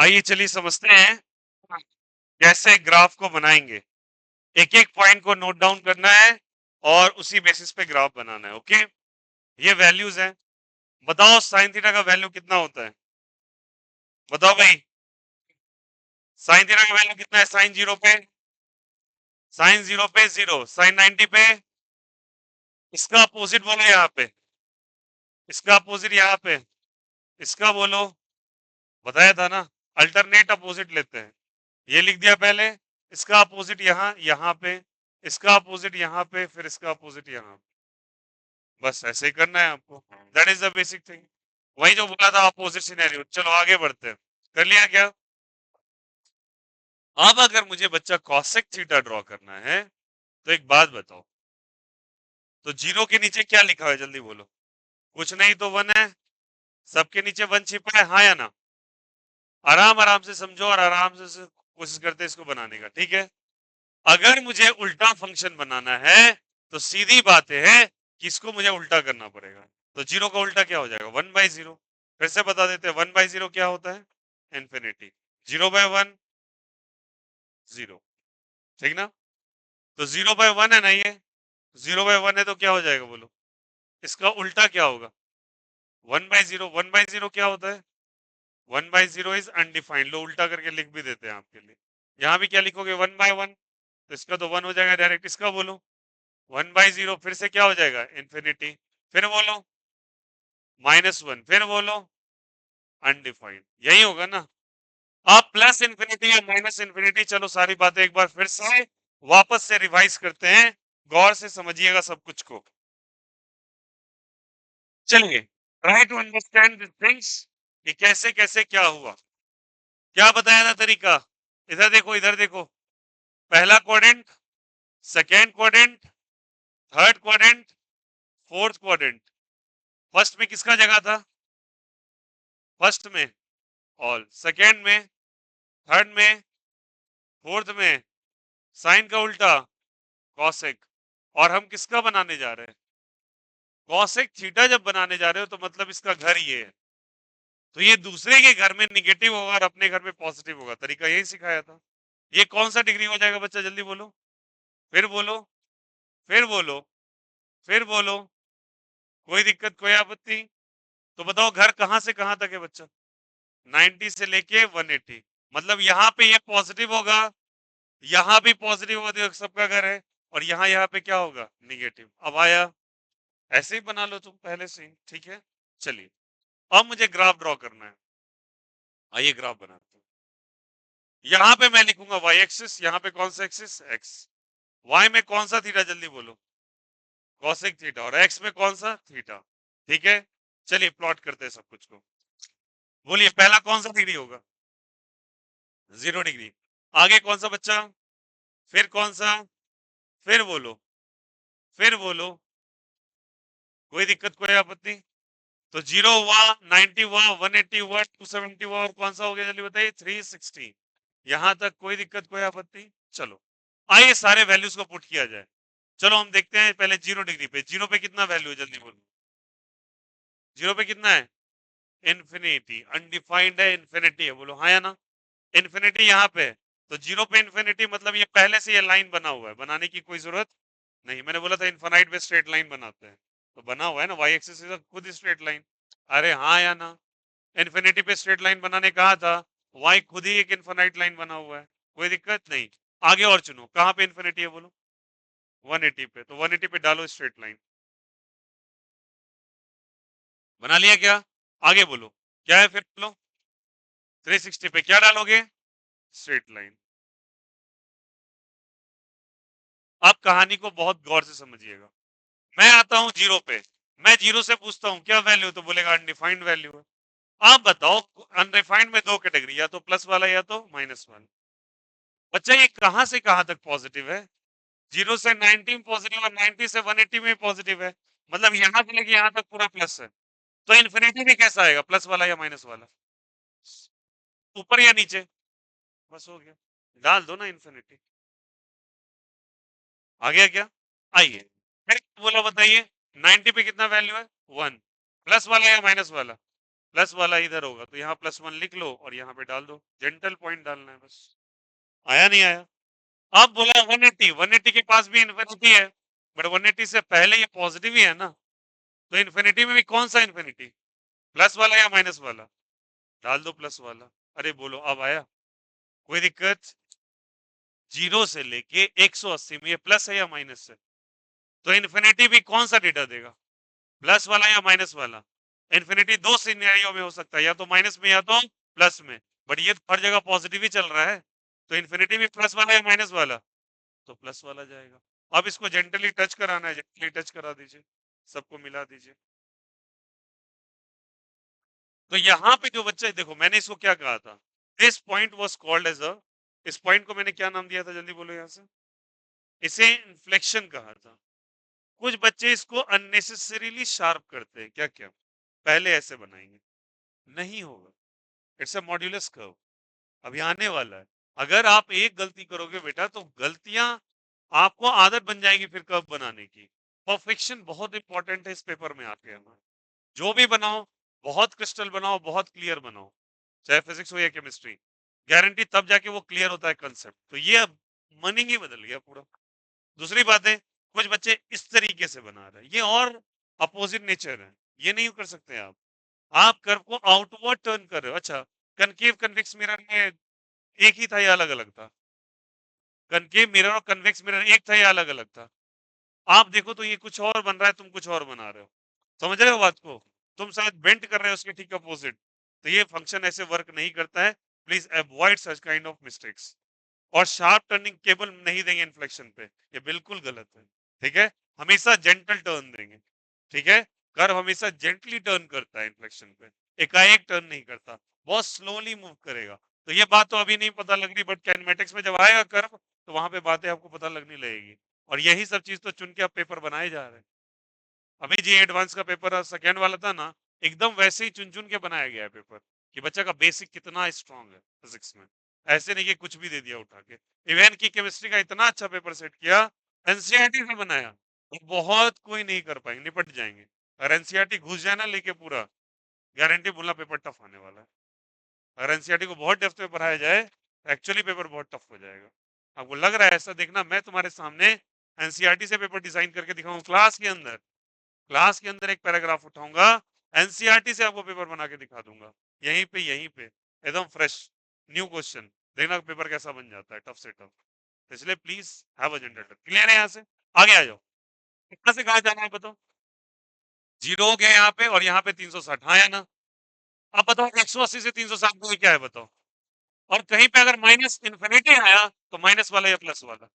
आइए चलिए समझते हैं कैसे ग्राफ को बनाएंगे। एक एक पॉइंट को नोट डाउन करना है और उसी बेसिस पे ग्राफ बनाना है। ओके, ये वैल्यूज हैं। बताओ साइन थीटा का वैल्यू कितना होता है? बताओ भाई, साइन थीटा का वैल्यू कितना है? साइन जीरो पे, साइन जीरो पे जीरो, साइन 90 पे इसका अपोजिट बोलो, यहाँ पे इसका अपोजिट, यहाँ पे इसका बोलो। बताया था ना, अल्टरनेट अपोजिट लेते हैं। ये लिख दिया पहले, इसका अपोजिट यहाँ, यहाँ पे इसका अपोजिट, यहाँ पे फिर इसका अपोजिट यहाँ पे। बस ऐसे ही करना है आपको। That is the basic thing. वही जो बोला था अपोजिट सिनेरियो। चलो आगे बढ़ते हैं। कर लिया क्या? अब अगर मुझे बच्चा कॉसेक थीटा ड्रॉ करना है तो एक बात बताओ, तो जीरो के नीचे क्या लिखा है? जल्दी बोलो। कुछ नहीं तो वन है। सबके नीचे वन छिपा है, हाँ या ना? आराम आराम से समझो और आराम से कोशिश करते हैं इसको बनाने का। ठीक है, अगर मुझे उल्टा फंक्शन बनाना है तो सीधी बात है कि इसको मुझे उल्टा करना पड़ेगा। तो जीरो का उल्टा क्या हो जाएगा? One by zero. फिर से बता देते हैं, वन बाई जीरो क्या होता है? Infinity. Zero by one zero, ठीक ना? तो जीरो बाय वन है ना, ये जीरो बाय वन है तो क्या हो जाएगा बोलो? इसका उल्टा क्या होगा? One by zero. One by zero क्या होता है? One by zero is undefined. लो उल्टा करके लिख भी देते हैं आपके लिए। यहाँ भी क्या लिखोगे? वन बाय वन, तो इसका तो वन हो जाएगा डायरेक्ट। इसका बोलो वन बाई जीरो, फिर से क्या हो जाएगा? इन्फिनिटी। फिर बोलो माइनस वन, फिर बोलो अनडिफाइंड। यही होगा ना? आप प्लस इन्फिनिटी या माइनस इन्फिनिटी, चलो सारी बातें एक बार फिर से वापस से रिवाइज करते हैं। गौर से समझिएगा सब कुछ को। चलिए, try to understand this things कि कैसे कैसे क्या हुआ। क्या बताया था तरीका? इधर देखो, इधर देखो। पहला quadrant, second quadrant, third quadrant, fourth quadrant. First में किसका जगह था? फर्स्ट में ऑल, सेकेंड में, थर्ड में, फोर्थ में साइन का उल्टा कॉसेक। और हम किसका बनाने जा रहे हैं? कॉसेक थीटा जब बनाने जा रहे हो तो मतलब इसका घर ये है, तो ये दूसरे के घर में निगेटिव होगा और अपने घर में पॉजिटिव होगा। तरीका यही सिखाया था। ये कौन सा डिग्री हो जाएगा बच्चा? जल्दी बोलो, फिर बोलो, फिर बोलो, फिर बोलो। कोई दिक्कत, कोई आपत्ति? तो बताओ घर कहां से कहां तक है बच्चा? 90 से लेके 180। मतलब यहाँ पे ये पॉजिटिव होगा, यहाँ भी पॉजिटिव होगा, तो सबका घर है। और यहाँ पे क्या होगा? निगेटिव। अब आया, ऐसे ही बना लो तुम पहले से ही। ठीक है, चलिए अब मुझे ग्राफ ड्रॉ करना है। आइए ग्राफ बनाते हैं। यहाँ पे मैं लिखूंगा वाई एक्सिस, यहाँ पे कौन सा एक्सिस? एक्स। वाई में कौन सा थीटा? जल्दी बोलो। Cosec theta. और एक्स में कौन सा? थीटा। ठीक है, चलिए प्लॉट करते हैं सब कुछ को। बोलिए पहला कौन सा डिग्री होगा? 0 डिग्री। आगे कौन सा बच्चा? फिर कौन सा? फिर बोलो, फिर बोलो। कोई दिक्कत, कोई आपत्ति? तो 0 हुआ, 90 हुआ, 180 हुआ, 270 हुआ, और कौन सा हो गया जल्दी बताइए? 360। यहां तक कोई दिक्कत, कोई आपत्ति? चलो आइए सारे वैल्यूज को पुट किया जाए। चलो हम देखते हैं पहले 0 डिग्री पे। 0 पे कितना वैल्यू है? जल्दी बोलो। 0 पे कितना है? इन्फिनिटी। अनडिफाइंड है, इन्फिनिटी है। बोलो हाँ या ना? इन्फिनिटी यहाँ पे है, तो 0 पे इन्फिनिटी मतलब ये पहले से ये लाइन बना हुआ है, बनाने की कोई जरूरत नहीं। मैंने बोला था इन्फानाइट पे स्ट्रेट लाइन बनाते हैं, तो बना हुआ है ना। वाई एक्सिस खुद स्ट्रेट लाइन। अरे हाँ या ना? इन्फिनिटी पे स्ट्रेट लाइन बनाने कहा था, वाई खुद ही एक इन्फिनाइट लाइन बना हुआ है। कोई दिक्कत नहीं। आगे और चुनो, कहाँ पे इन्फिनिटी है बोलो? 180 पे, तो 180 पे डालो स्ट्रेट लाइन। बना लिया क्या? आगे बोलो क्या है, फिर बोलो। 360 पे क्या डालोगे? Straight line. आप कहानी को बहुत गौर से समझिएगा। मैं आता हूं 0 पे, मैं 0 से पूछता हूं क्या वैल्यू, तो बोलेगा अनडिफाइंड वैल्यू है। आप बताओ, अनडिफाइंड में दो कैटेगरी, या तो प्लस वाला या तो माइनस वाला। बच्चा ये कहां से कहां तक पॉजिटिव है? 0 से 90 पॉजिटिव और 90 से 180 में पॉजिटिव है। मतलब यहां से लेके यहां तक पूरा प्लस है। तो इन्फिनिटी भी कैसा आएगा? प्लस वाला या माइनस वाला? ऊपर या नीचे? बस हो गया, डाल दो ना इन्फिनिटी। आ गया क्या? आइए फिर बोला, बताइए 90 पे कितना वैल्यू है? 1। प्लस वाला या माइनस वाला? प्लस वाला इधर होगा तो यहाँ +1 लिख लो और यहाँ पे डाल दो, जेंटल पॉइंट डालना है बस। आया नहीं आया? अब बोला 180, 180 के पास भी इन्फिनिटी है, बट 180 से पहले ये पॉजिटिव ही है ना, तो इन्फिनिटी में भी कौन सा इन्फिनिटी, प्लस वाला या माइनस वाला? डाल दो प्लस वाला। अरे बोलो अब आया? कोई दिक्कत? 0 से लेके 180 में ये प्लस है या माइनस है? तो इन्फिनिटी भी कौन सा डेटा देगा, प्लस वाला या माइनस वाला? इन्फिनिटी दो सिनेरियो में हो सकता है, या तो माइनस में या तो प्लस में, बट ये हर जगह पॉजिटिव ही चल रहा है, तो इन्फिनिटी भी प्लस वाला या माइनस वाला? तो प्लस वाला जाएगा। अब इसको जेंटली टच कराना है, जेंटली टच करा दीजिए, सबको मिला दीजिए। तो यहाँ पे जो बच्चा, देखो मैंने इसको क्या कहा था, this point was called as a, इस पॉइंट को मैंने क्या नाम दिया था, जल्दी बोलो यहाँ से, इसे इन्फ्लेक्शन कहा था। कुछ बच्चे इसको अननेसेसरीली शार्प करते हैं, क्या क्या, पहले ऐसे बनाएंगे, नहीं होगा, इट्स अ मॉड्यूलस कर्व, अभी आने वाला है। अगर आप एक गलती करोगे बेटा तो गलतियां आपको आदत बन जाएगी फिर कर्व बनाने की। परफेक्शन बहुत इंपॉर्टेंट है इस पेपर में आके, हमारे जो भी बनाओ बहुत क्रिस्टल बनाओ, बहुत क्लियर बनाओ, चाहे फिजिक्स हो या केमिस्ट्री, गारंटी तब जाके वो क्लियर होता है कंसेप्ट। तो ये अब मीनिंग ही बदल गया पूरा। दूसरी बात है, कुछ बच्चे इस तरीके से बना रहे हैं, ये और अपोजिट नेचर है, ये नहीं कर सकते आप कर्व को आउटवर्ड टर्न कर रहे हो। अच्छा, कनकेव कन्वेक्स मिरर में एक ही था या अलग अलग था? कनकेव मिरर और कन्वेक्स मिरर एक था या अलग अलग था? आप देखो तो ये कुछ और बन रहा है, तुम कुछ और बना रहे हो, समझ रहे हो बात को? तुम शायद बेंट कर रहे हो उसके ठीक अपोजिट, तो ये फंक्शन ऐसे वर्क नहीं करता है। Please avoid such kind of mistakes. और शार्प टर्निंग केबल नहीं देंगे इन्फ्लेक्शन पे, ये बिल्कुल गलत है, ठीक है? हमेशा जेंटल टर्न देंगे, ठीक है? कर्व हमेशा जेंटली टर्न करता है इन्फ्लेक्शन पे, एकाएक टर्न नहीं करता, बहुत स्लोली मूव करेगा। तो ये बात तो अभी नहीं पता लग रही, बट कैनेमेटिक्स में जब आएगा कर्व तो वहां पे बातें आपको पता लगने लगेगी। और यही सब चीज तो चुन के आप पेपर बनाए जा रहे हैं। अभी जी एडवांस का पेपर सेकेंड वाला था ना, एकदम वैसे ही चुन चुन के बनाया गया है पेपर, कि बच्चा का बेसिक कितना स्ट्रांग है फिजिक्स में। ऐसे नहीं कि कुछ भी दे दिया उठा के। इवन की केमिस्ट्री का इतना अच्छा पेपर सेट किया, एनसीईआरटी से बनाया, तो बहुत कोई नहीं कर पाएंगे, निपट जाएंगे। और एनसीईआरटी घुस जाए ना लेके पूरा, गारंटी बोलना पेपर टफ आने वाला है। अगर एनसीईआरटी को बहुत डेप्थ में पढ़ाया जाए तो एक्चुअली पेपर बहुत टफ हो जाएगा। आपको लग रहा है ऐसा, देखना मैं तुम्हारे सामने एनसीईआरटी से पेपर डिजाइन करके दिखाऊं क्लास के अंदर, क्लास के अंदर एक पैराग्राफ उठाऊंगा, एनसीईआरटी से आपको पेपर बना के दिखा दूंगा, यहीं पे एकदम फ्रेश न्यू क्वेश्चन। देखना पेपर कैसा बन जाता है, टफ से टफ। इसलिए please have a general, clear है? यहाँ से आगे आ जाओ, कहां से कहां जाना है बताओ? 0 हो गया यहाँ पे और यहाँ पे 360, हाँ या ना? अब बताओ 180 से 360 में क्या है बताओ? और कहीं पे अगर माइनस इन्फिनिटी आया तो माइनस वाला या प्लस वाला,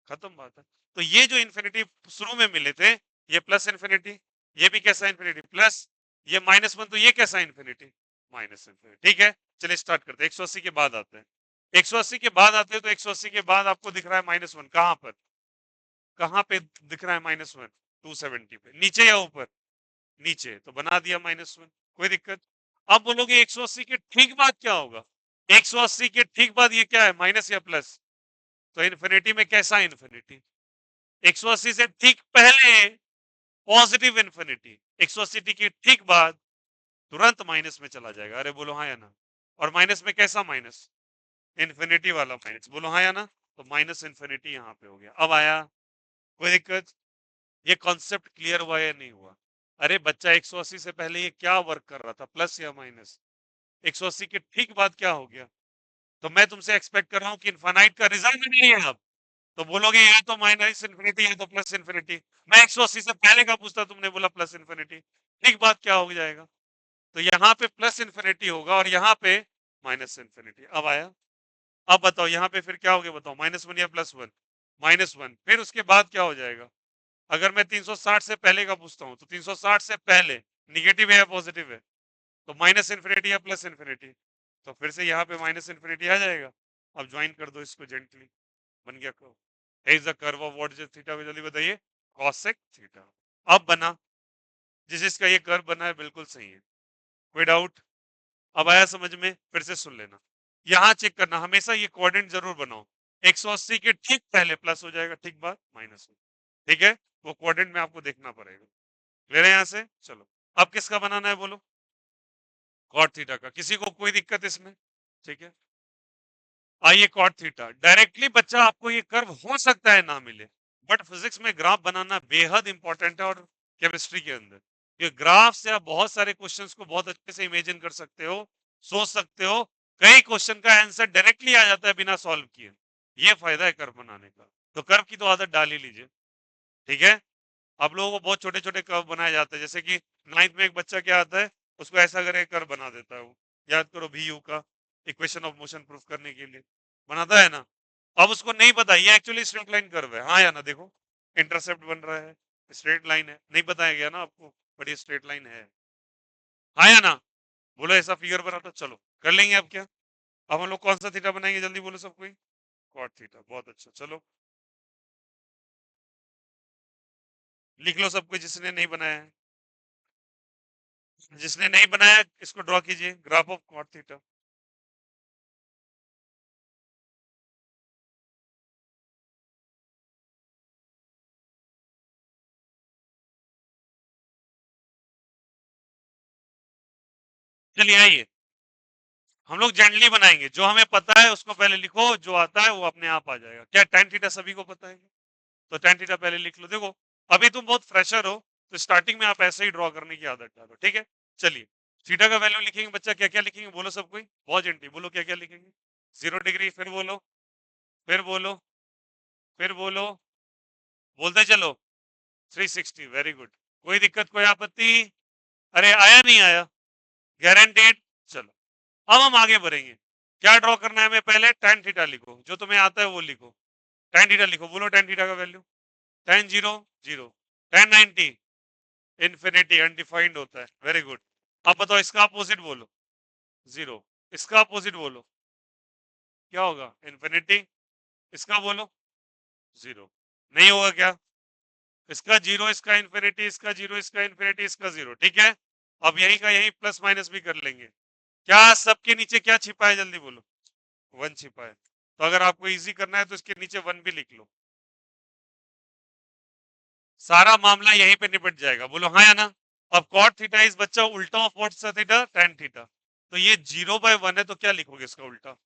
खत्म बात है। तो ये जो इन्फिनिटी शुरू में मिले थे, ये प्लस इन्फिनिटी, ये भी कैसा इन्फिनिटी प्लस, ये -1, तो ये कैसा इन्फिनिटी माइनस इन्फिनिटी। ठीक है, चलिए स्टार्ट करते हैं। 180 के बाद आते हैं, 180 के बाद आते हैं, तो 180 के बाद आपको दिख रहा है -1, कहां पर, कहां पे दिख रहा है -1? 270 पे, नीचे या ऊपर? नीचे, तो बना दिया -1, कोई दिक्कत? अब बोलोगे 180 के ठीक बाद क्या होगा? 180 के ठीक बाद ये क्या है, माइनस या प्लस? तो इन्फिनिटी में कैसा इन्फिनिटी? 180 से ठीक पहले पॉजिटिव इन्फिनिटी, 180 के ठीक बाद तुरंत माइनस में चला जाएगा। अरे बोलो हाँ या ना? और माइनस में कैसा माइनस? इन्फिनिटी वाला माइनस, बोलो हाँ या ना? तो माइनस इन्फिनिटी यहाँ पे हो गया। अब आया कोई दिक्कत? ये कॉन्सेप्ट क्लियर हुआ या नहीं हुआ? अरे बच्चा 180 से पहले ये क्या वर्क कर रहा था, प्लस या माइनस? 180 के ठीक बाद क्या हो गया? तो मैं तुमसे एक्सपेक्ट कर रहा हूँ कि इनफाइनाइट का रिजल्ट नहीं है अब, तो बोलोगे या तो माइनस इन्फिनिटी या तो प्लस इन्फिनिटी। मैं 180 से पहले का पूछता, तुमने बोला प्लस इन्फिनिटी, ठीक बात क्या हो जाएगा? तो यहाँ पे प्लस इन्फिनिटी होगा और यहाँ पे माइनस इन्फिनिटी। अब आया? अब बताओ यहाँ पे फिर क्या हो गया बताओ, -1 या +1? -1, फिर उसके बाद क्या हो जाएगा? अगर मैं 360 से पहले का पूछता हूँ, तो 360 से पहले निगेटिव है या पॉजिटिव है? तो माइनस इन्फिनिटी या प्लस इन्फिनिटी? तो फिर से यहाँ पे माइनस इन्फिनिटी आ जाएगा। अब ज्वाइन कर दो इसको जेंटली, बन गया curve. Is the curve of what is theta, को जल्दी बताइए। Cosec theta. अब बना, जिस जिसका ये कर्व बना है बिल्कुल सही है, कोई डाउट? अब आया समझ में? फिर से सुन लेना, यहाँ चेक करना, हमेशा ये कोऑर्डिनेट जरूर बनाओ। 180 के ठीक पहले प्लस हो जाएगा, ठीक बात माइनस हो, ठीक है? वो कोऑर्डिनेट में आपको देखना पड़ेगा। ले रहे हैं यहाँ से? चलो अब किसका बनाना है बोलो? कॉट थीटा का। किसी को कोई दिक्कत इसमें? ठीक है, आइए कॉट थीटा। डायरेक्टली बच्चा आपको ये कर्व हो सकता है ना मिले, बट फिजिक्स में ग्राफ बनाना बेहद इंपॉर्टेंट है, और केमिस्ट्री के अंदर ये ग्राफ से आप बहुत सारे क्वेश्चंस को बहुत अच्छे से इमेजिन कर सकते हो, सोच सकते हो। कई क्वेश्चन का आंसर डायरेक्टली आ जाता है बिना सॉल्व किए। ये फायदा है कर्व बनाने का। तो कर्व की तो आदत डाल ही लीजिए। ठीक है, आप लोगों को बहुत छोटे छोटे कर्व बनाए जाते हैं, जैसे कि नाइन्थ में एक बच्चा क्या आता है, उसको ऐसा करके कर्व बना देता है वो। याद करो भी यू का इक्वेशन ऑफ मोशन प्रूफ करने के लिए बनाता है ना। अब उसको नहीं पता ये एक्चुअली स्ट्रेट लाइन कर्व है, हाँ या ना, देखो इंटरसेप्ट बन रहा है, स्ट्रेट लाइन है, नहीं बताया गया ना आपको, बट ये स्ट्रेट लाइन है, हाँ या ना। बोलो ऐसा फिगर बना, तो चलो कर लेंगे। अब क्या, अब हम लोग कौन सा थीटा बनाएंगे, जल्दी बोलो सब कोई। कॉट थीटा, बहुत अच्छा। चलो लिख लो सब कोई, जिसने नहीं बनाया है। जिसने नहीं बनाया इसको ड्रॉ कीजिए, ग्राफ ऑफ कॉट थीटा। चलिए आइए, हम लोग जेंटली बनाएंगे। जो हमें पता है उसको पहले लिखो, जो आता है वो अपने आप आ जाएगा। क्या tan थीटा सभी को पता है? तो tan थीटा पहले लिख लो। देखो अभी तुम बहुत फ्रेशर हो, तो स्टार्टिंग में आप ऐसे ही ड्रॉ करने की आदत डालो, ठीक है। चलिए थीटा का वैल्यू लिखेंगे बच्चा, क्या क्या लिखेंगे बोलो सब कोई, बहुत जेंटली बोलो क्या क्या लिखेंगे। 0 डिग्री, फिर बोलो, फिर बोलो, फिर बोलो, बोलते चलो। 360, वेरी गुड। कोई दिक्कत, कोई आपत्ति? अरे आया नहीं आया, गारंटेड। चलो अब हम आगे बढ़ेंगे। क्या ड्रॉ करना है हमें, पहले tan थीटा लिखो, जो तुम्हें आता है वो लिखो। tan थीटा लिखो, बोलो tan थीटा का value. tan 0 0, tan 90 infinity, undefined होता है, वेरी गुड। अब बताओ इसका अपोजिट बोलो, 0। इसका अपोजिट बोलो, क्या होगा, इंफिनिटी। इसका बोलो 0, नहीं होगा क्या? इसका 0, इसका इंफिनिटी, इसका 0, इसका इंफिनिटी, इसका 0, ठीक है। अब यही का यही प्लस माइनस भी कर लेंगे। क्या सबके नीचे क्या छिपा है, जल्दी बोलो। 1 छिपा है, तो अगर आपको इजी करना है तो इसके नीचे 1 भी लिख लो, सारा मामला यहीं पे निपट जाएगा। बोलो हाँ या ना। अब कॉट थीटा इज बच्चा उल्टा ऑफ व्हाट सा थीटा, tan थीटा। तो ये 0/1 है, तो क्या लिखोगे इसका उल्टा,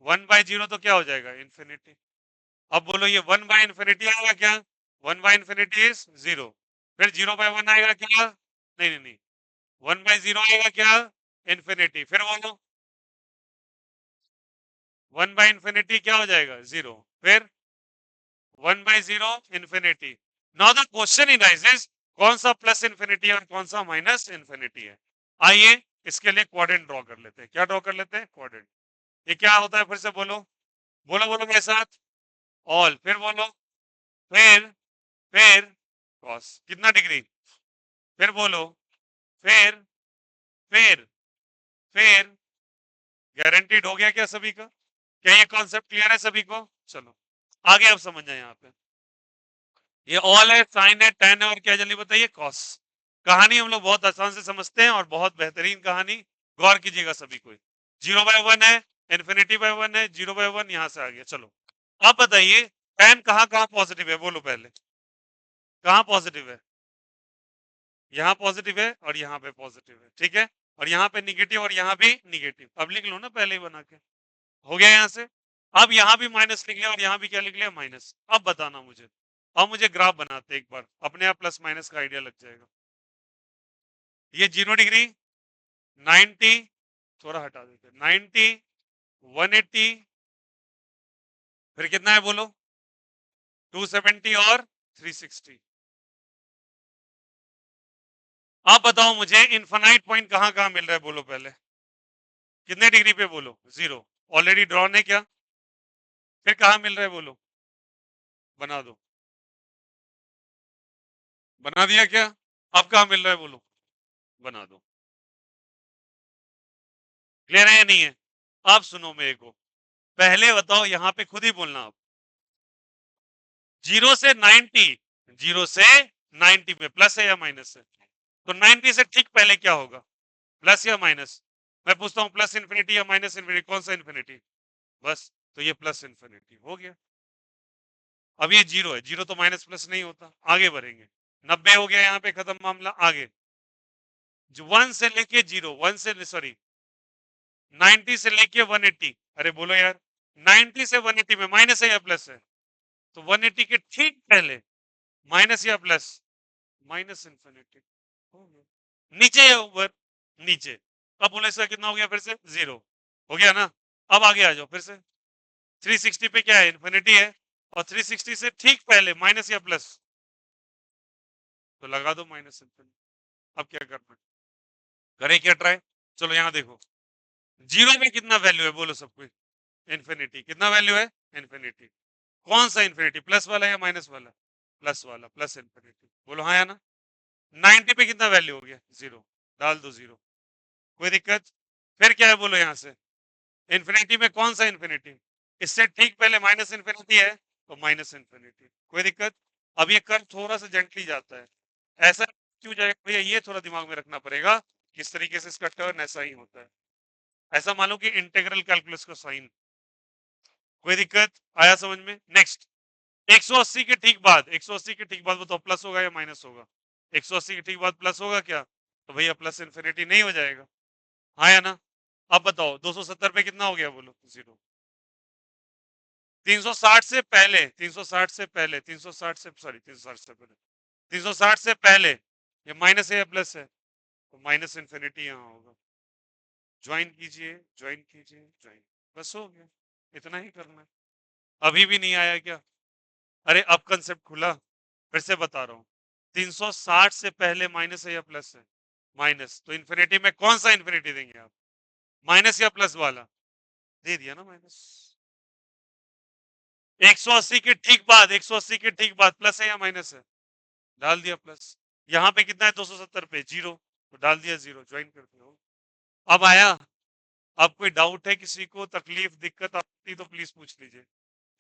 1/0, तो क्या हो जाएगा, इंफिनिटी। अब बोलो ये 1/इंफिनिटी आएगा क्या, 1/इंफिनिटी इज 0, फिर 0/1 आएगा क्या, नहीं नहीं नहीं, 1/0 आएगा क्या, इंफिनिटी, फिर बोलो 1/इंफिनिटी क्या हो जाएगा, 0, फिर 1/0 infinity. Now the question is कौन सा प्लस इंफिनिटी है और कौन सा माइनस इंफिनिटी है। आइए इसके लिए क्वाड्रेंट ड्रॉ कर लेते हैं। क्या ड्रॉ कर लेते हैं, क्वाड्रेंट। ये क्या होता है, फिर से बोलो, बोलो बोलो मेरे साथ, ऑल, फिर बोलो, फिर फिर कॉस कितना डिग्री, फिर बोलो, फिर फिर फिर गारंटीड हो गया क्या सभी का? क्या ये कॉन्सेप्ट क्लियर है सभी को? चलो आगे अब समझ जाए। यहाँ पे ये ऑल है, साइन है, टेन है, और क्या जल्दी बताइए, कॉस। कहानी हम लोग बहुत आसान से समझते हैं, और बहुत बेहतरीन कहानी, गौर कीजिएगा सभी कोई। 0/1 है, इंफिनिटी/1 है, 0/1 यहां से आ गया। चलो अब बताइए टेन कहाँ कहाँ पॉजिटिव है, बोलो पहले, कहाँ पॉजिटिव है? यहाँ पॉजिटिव है और यहाँ पे पॉजिटिव है, ठीक है। और यहाँ पे निगेटिव और यहाँ भी निगेटिव। अब लिख लो ना पहले ही बना के, हो गया यहाँ से। अब यहाँ भी माइनस लिख लिया और यहाँ भी क्या लिख लिया, माइनस। अब बताना मुझे, अब मुझे ग्राफ बनाते एक बार, अपने आप प्लस माइनस का आइडिया लग जाएगा। ये 0 डिग्री, 90, थोड़ा हटा देते, 90, 180, फिर कितना है बोलो, 270 और 360। आप बताओ मुझे इनफाइनाइट पॉइंट कहाँ कहाँ मिल रहा है, बोलो पहले, कितने डिग्री पे, बोलो 0, ऑलरेडी ड्रॉ ने क्या, फिर कहाँ मिल रहा है बोलो, बना दो, बना दिया क्या? अब कहाँ मिल रहा है बोलो, बना दो। क्लियर है या नहीं है? आप सुनो मेरे को, पहले बताओ यहाँ पे खुद ही बोलना आप, 0 से 90, 0 से 90 में प्लस है या माइनस है? तो 90 से ठीक पहले क्या होगा, प्लस या माइनस? मैं पूछता हूँ प्लस इंफिनिटी या माइनस इंफिनिटी, कौन सा इंफिनिटी? बस, तो ये प्लस इंफिनिटी हो गया। अब ये 0 है, 0 तो माइनस प्लस नहीं होता। आगे बढ़ेंगे, 90 हो गया यहाँ पे, खत्म मामला। आगे 1 से लेके 0, 1 से सॉरी 90 से लेके 180, अरे बोलो यार 90 से 180 में माइनस है या प्लस है? तो 180 के ठीक पहले माइनस या प्लस, माइनस इन्फिनिटी हो गया। नीचे या ऊपर? नीचे। अब बोले इसका कितना हो गया फिर से? जीरो हो गया ना। अब आगे आ जाओ फिर से, 360 पे क्या है? इन्फिनिटी है, और 360 से ठीक पहले माइनस या प्लस, तो लगा दो माइनस इन्फिनिटी। अब क्या करना है, करें क्या ट्राई? चलो यहाँ देखो, जीरो में कितना वैल्यू है बोलो सब कोई? इन्फिनिटी। कितना वैल्यू है? इन्फिनिटी। कौन सा इन्फिनिटी, प्लस वाला या माइनस वाला? प्लस वाला, प्लस इन्फिनिटी। बोलो हाँ या ना। 90 पे कितना वैल्यू हो गया? जीरो। डाल दो जीरो, कोई दिक्कत? फिर क्या है बोलो यहाँ से, इन्फिनिटी में कौन सा इन्फिनिटी? इससे ठीक पहले माइनस इन्फिनिटी है, तो माइनस इन्फिनिटी। कोई दिक्कत? अब ये कर्व थोड़ा सा जेंटली जाता है, ऐसा क्यों जाएगा भैया, ये थोड़ा दिमाग में रखना पड़ेगा, किस तरीके से इसका टर्न ऐसा ही होता है। ऐसा मानो कि इंटीग्रल कैलकुलस का साइन। कोई दिक्कत? आया समझ में? नेक्स्ट, 180 के ठीक बाद, 180 के ठीक बाद बताओ प्लस होगा या माइनस होगा? 180 के ठीक बाद प्लस होगा क्या? तो भैया प्लस इन्फिनिटी नहीं हो जाएगा, हाँ या ना? अब बताओ 270 पे कितना हो गया बोलो? जीरो। 360 से पहले, 360 से पहले, 360 से सॉरी 360 से पहले, 360 से पहले ये माइनस है या प्लस है? तो माइनस इन्फिनिटी यहाँ होगा। ज्वाइन कीजिए, ज्वाइन कीजिए, ज्वाइन, बस हो गया, इतना ही करना है। अभी भी नहीं आया क्या? अरे अब कंसेप्ट खुला, फिर से बता रहा हूँ, 360 से पहले माइनस है या प्लस है? माइनस, तो इन्फिनिटी में कौन सा इन्फिनिटी देंगे आप? माइनस या प्लस वाला? दे दिया ना माइनस। 180 के ठीक बाद, 180 के ठीक बाद प्लस है या माइनस है? डाल दिया प्लस। यहाँ पे कितना है 270 पे? जीरो, तो डाल दिया जीरो, ज्वाइन कर दिया। अब आया? अब कोई डाउट है किसी को, तकलीफ दिक्कत आती तो प्लीज पूछ लीजिए।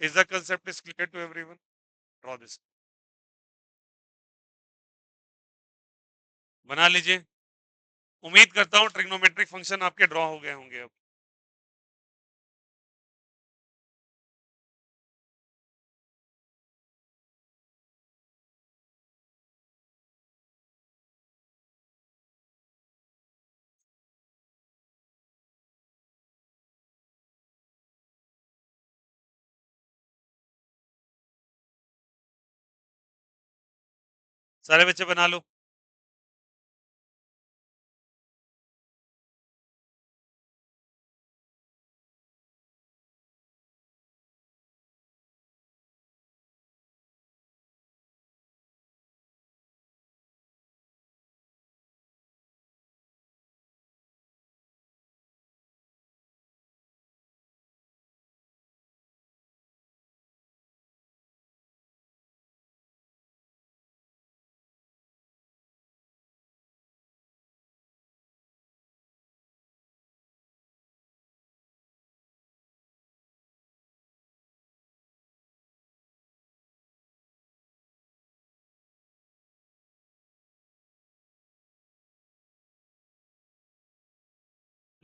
Is the concept is clear to everyone? Draw this, बना लीजिए। उम्मीद करता हूँ ट्रिग्नोमेट्रिक फंक्शन आपके ड्रॉ हो गए होंगे अब। सारे बच्चे बना लो।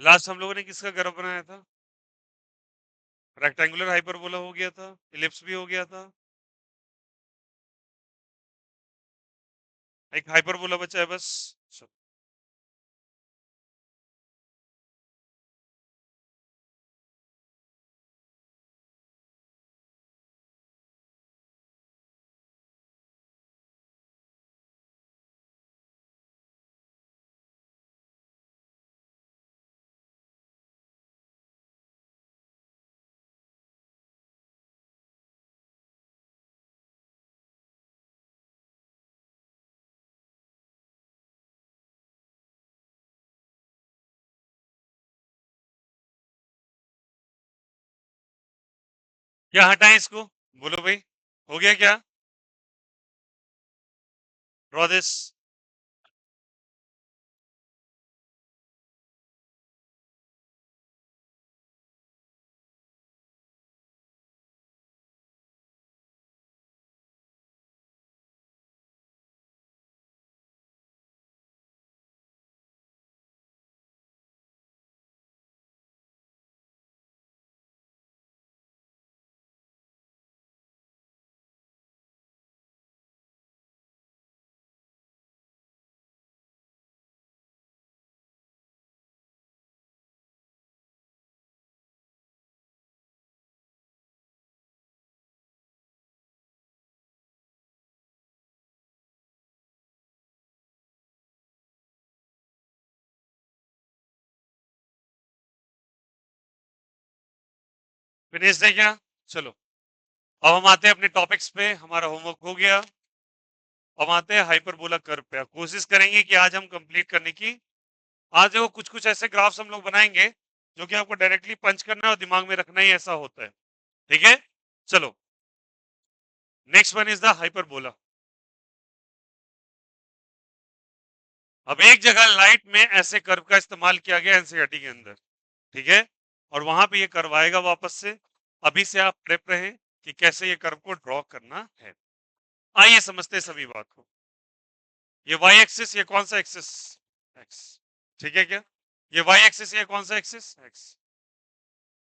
लास्ट हम लोगों ने किसका ग्राफ बनाया था? रेक्टेंगुलर हाइपरबोला हो गया था, इलिप्स भी हो गया था, एक हाइपरबोला बचा है बस। क्या हटाएं इसको, बोलो भाई, हो गया क्या? Draw this. फिनिश है क्या? चलो अब हम आते हैं अपने टॉपिक्स पे, हमारा होमवर्क हो गया। अब आते हैं हाइपरबोला कर्व पे। कोशिश करेंगे कि आज हम कंप्लीट करने की। आज देखो कुछ कुछ ऐसे ग्राफ्स हम लोग बनाएंगे जो कि आपको डायरेक्टली पंच करना है और दिमाग में रखना ही ऐसा होता है। ठीक है, चलो next one is the hyperbola. अब एक जगह लाइट में ऐसे कर्व का इस्तेमाल किया गया एनसीईआरटी के अंदर, ठीक है, और वहां पे ये कर्व आएगा वापस से। अभी से आप प्रेप रहें कि कैसे ये कर्व को ड्रॉ करना है। आइए समझते हैं सभी बात को। ये वाई एक्सिस, ये कौन सा एक्सिस? एक्स, ठीक है क्या? ये वाई एक्सिस, ये कौन सा एक्सिस? एक्स।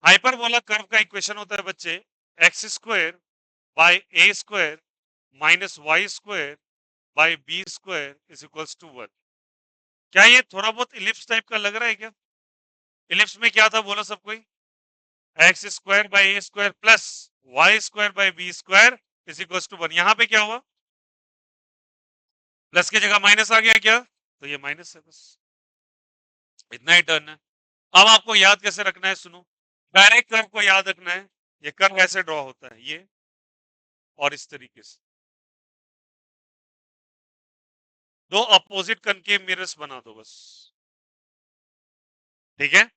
हाइपरबोला कर्व का इक्वेशन होता है बच्चे x square by a square minus y square by b square is equals to 1। क्या ये थोड़ा बहुत इलिप्स टाइप का लग रहा है क्या? इलिप्स में क्या था बोलो सब कोई? X square by a square plus y square by b square is equals to 1। यहाँ पे क्या हुआ? प्लस की जगह माइनस आ गया क्या? तो ये माइनस है, बस इतना ही टर्न है। अब आपको याद कैसे रखना है, सुनो। डायरेक्ट कर्व को याद रखना है। ये कर्व ऐसे ड्रॉ होता है, ये और इस तरीके से दो अपोजिट कनकेव मिरर्स बना दो बस, ठीक है।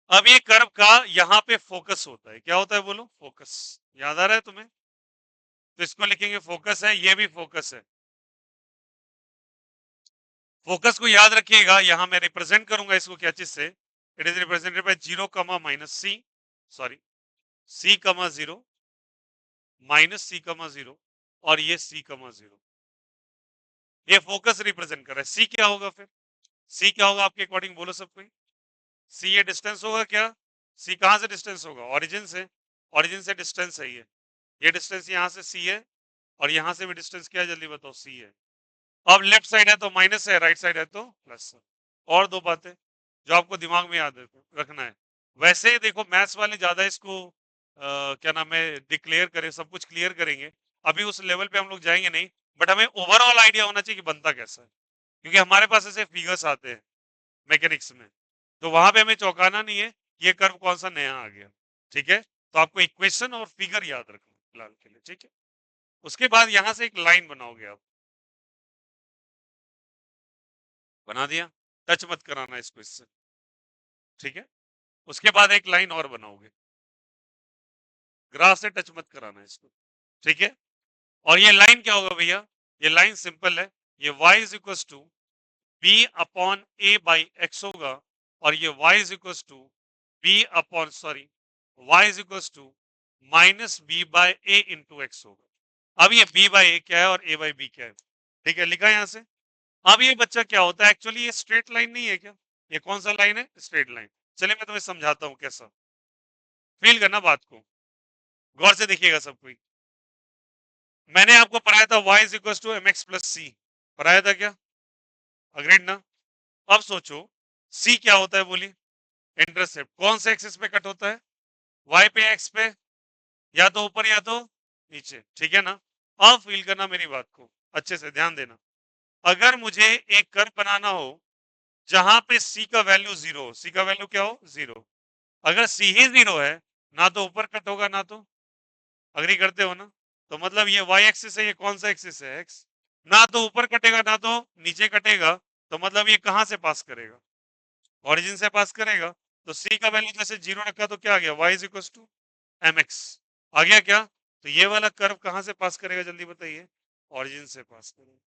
अब ये कर्व का यहाँ पे फोकस होता है, क्या होता है बोलो? फोकस। याद आ रहा है तुम्हें? तो इसको लिखेंगे फोकस है, ये भी फोकस है। फोकस को याद रखिएगा, यहां मैं रिप्रेजेंट करूंगा इसको क्या चीज से? It is represented by 0 comma minus C, sorry C कमा 0 माइनस सी कमा 0 और ये सी कमा 0। ये फोकस रिप्रेजेंट कर रहा है। सी क्या होगा फिर? सी क्या होगा आपके अकॉर्डिंग बोलो सब कोई? सी ये डिस्टेंस होगा क्या? सी कहां से डिस्टेंस होगा? ओरिजिन से। ओरिजिन से डिस्टेंस है ये डिस्टेंस यहाँ से सी है और यहाँ से भी डिस्टेंस क्या है जल्दी बताओ? सी है। अब लेफ्ट साइड है तो माइनस है, राइट साइड है तो प्लस है। और दो बातें जो आपको दिमाग में याद रखना है। वैसे देखो मैथ्स वाले ज्यादा इसको क्या नाम है डिक्लेयर करें, सब कुछ क्लियर करेंगे। अभी उस लेवल पे हम लोग जाएंगे नहीं, बट हमें ओवरऑल आइडिया होना चाहिए कि बनता कैसा है, क्योंकि हमारे पास ऐसे फिगर्स आते हैं मैकेनिक्स में, तो वहां पे हमें चौंकाना नहीं है ये कर्व कौन सा नया आ गया। ठीक है, तो आपको इक्वेशन और फिगर याद रखना फिलहाल के लिए, ठीक है। उसके बाद यहां से एक लाइन बनाओगे आप, बना दिया, टच मत कराना इसको इससे, ठीक है। उसके बाद एक लाइन और बनाओगे, ग्राफ से टच मत कराना इसको, ठीक है। और ये लाइन क्या होगा भैया? ये लाइन सिंपल है, ये y is equal to b upon a by x होगा और ये y is equal to b upon sorry y is equal to minus b by a into x होगा। अब ये b बाई ए क्या है और a बाई बी क्या है? ठीक है, लिखा है यहाँ से। अब ये बच्चा क्या होता है, एक्चुअली ये स्ट्रेट लाइन नहीं है क्या? ये कौन सा लाइन है? Straight line. चलिए मैं तुम्हें समझाता हूँ कैसा। फील करना बात को, गौर से देखिएगा सब कोई। मैंने आपको पढ़ाया था y is equal to m x plus c, पढ़ाया था क्या? अग्रीड ना? अब सोचो c क्या होता है बोलिए? इंटरसेप्ट। कौन से एक्सिस पे कट होता है? y पे, x पे, या तो ऊपर या तो नीचे, ठीक है ना? अब फील करना मेरी बात को, अच्छे से ध्यान देना। अगर मुझे एक कर्व बनाना हो जहां पे c का वैल्यू जीरो हो, c का वैल्यू क्या हो? जीरो। अगर c ही जीरो है, ना तो ऊपर कट होगा ना तो, अग्री करते हो ना? तो मतलब ये y एक्सिस है, ये कौन सा एक्सिस है? x। ना तो ऊपर कटेगा ना तो नीचे कटेगा, तो मतलब ये कहां से पास करेगा? ओरिजिन से पास करेगा। तो c का वैल्यू जैसे जीरो रखा तो क्या आ गया? y is equal to m x आ गया क्या? तो ये वाला कर्व कहां से पास करेगा जल्दी बताइए? ओरिजिन से पास करेगा।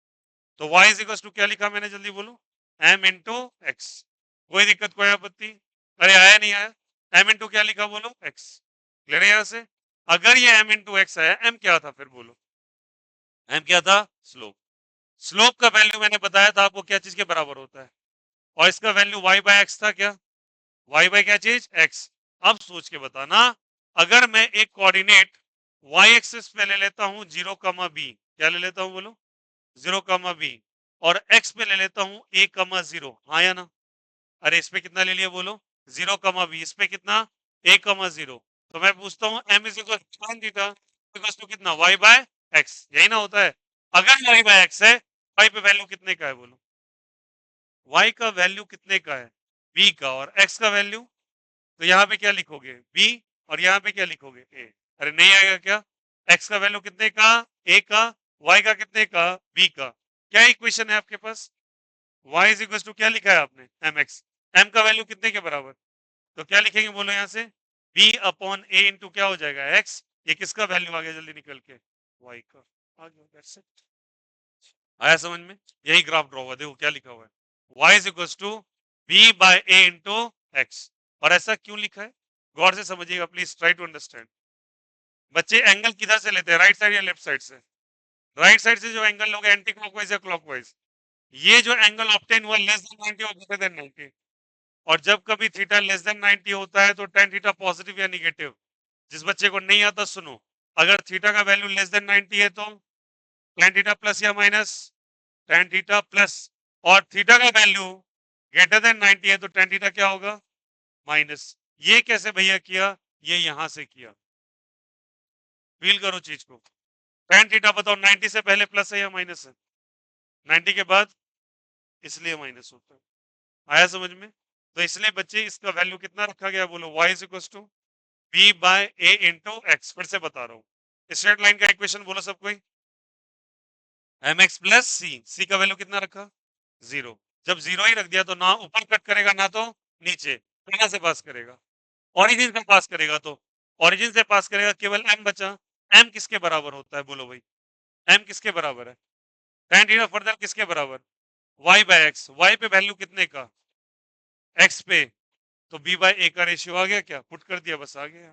तो y इज इक्वल टू क्या लिखा मैंने जल्दी बोलो? m into x. कोई दिक्कत कोई आपत्ति? अरे आया नहीं आया? m इंटू क्या लिखा बोलो? x। क्लियर है यहाँ से? अगर ये m इंटू एक्स आया, m क्या था फिर बोलो? m क्या था? स्लोप। स्लोप का वैल्यू मैंने बताया था आपको क्या चीज के बराबर होता है, और इसका वैल्यू y बाय एक्स था क्या? y बाय क्या चीज? x। अब सोच के बताना, अगर मैं एक कोऑर्डिनेट y एक्सिस पे ले लेता हूं 0 कमा बी, क्या ले लेता हूं बोलो? 0 कमा बी, और x पे ले लेता हूं a कमा 0, हाँ या ना? अरे इस पे कितना ले लिया बोलो? 0 कमा बी, इस पे कितना? a कमा 0। तो मैं पूछता हूँ m is equal to theta equal to कितना? y बाय x, यही ना होता है? अगर y बाय x है, y पे वैल्यू कितने का है बोलो? y का वैल्यू कितने का है? b का। और x का वैल्यू, तो यहाँ पे क्या लिखोगे? b और यहाँ पे क्या लिखोगे ए। अरे नहीं आएगा क्या? एक्स का वैल्यू कितने का? ए का। वाई का कितने का? बी का। क्या इक्वेशन है आपके पास? y इज इक्वल टू क्या लिखा है आपने? M x. एम का वैल्यू कितने के बराबर? तो क्या लिखेंगे बोलो यहाँ से? b अपॉन ए इंटू क्या हो जाएगा? x। ये किसका वैल्यू आ गया जल्दी निकल के? y का आ गया। That's it. आया समझ में? यही ग्राफ ड्रॉ हुआ, देखो क्या लिखा हुआ है, y is equal to b by a into x. और ऐसा क्यों लिखा है? गौर से समझिएगा प्लीज, ट्राई टू अंडरस्टैंड। बच्चे एंगल किधर से लेते हैं, राइट साइड या लेफ्ट साइड से? राइट साइड से जो एंगल लोगे एंटी क्लॉकवाइज या क्लॉकवाइज? ये जो एंगल ऑब्टेन हुआ लेस देन 90 और ग्रेटर देन 90। और जब कभी थीटा लेस देन 90 होता है तो टेन थीटा पॉजिटिव या निगेटिव। जिस बच्चे को नहीं आता सुनो, अगर थीटा का वैल्यू लेस देन 90 है तो टेन थीटा प्लस या माइनस? Tan theta plus. और थीटा का वैल्यू ग्रेटर देन 90 है तो टेन थीटा क्या होगा? माइनस। ये कैसे भैया किया? ये यहां से किया। फील करो चीज को। टेन थीटा बताओ 90 से पहले प्लस है या माइनस है? 90 के बाद इसलिए माइनस होता है। आया समझ में? तो इसलिए बच्चे इसका वैल्यू कितना रखा गया बोलो? y is equal to b by a into x. फिर से बता रहा हूँ, स्ट्रेट लाइन का इक्वेशन बोलो सब कोई। M x plus c. C का वैल्यू कितना रखा? जीरो। जब जीरो ही रख दिया तो ना ऊपर कट करेगा ना तो नीचे। कहां से पास करेगा? ओरिजिन से पास करेगा। तो ओरिजिन से पास करेगा, केवल एम बचा। एम किसके बराबर होता है बोलो भाई? एम किसके बराबर है? tan थीटा फर्दर किसके बराबर? y by x. y पे वैल्यू कितने का? x पे। तो b बाय ए का रेशियो आ गया, क्या पुट कर दिया, बस आ गया।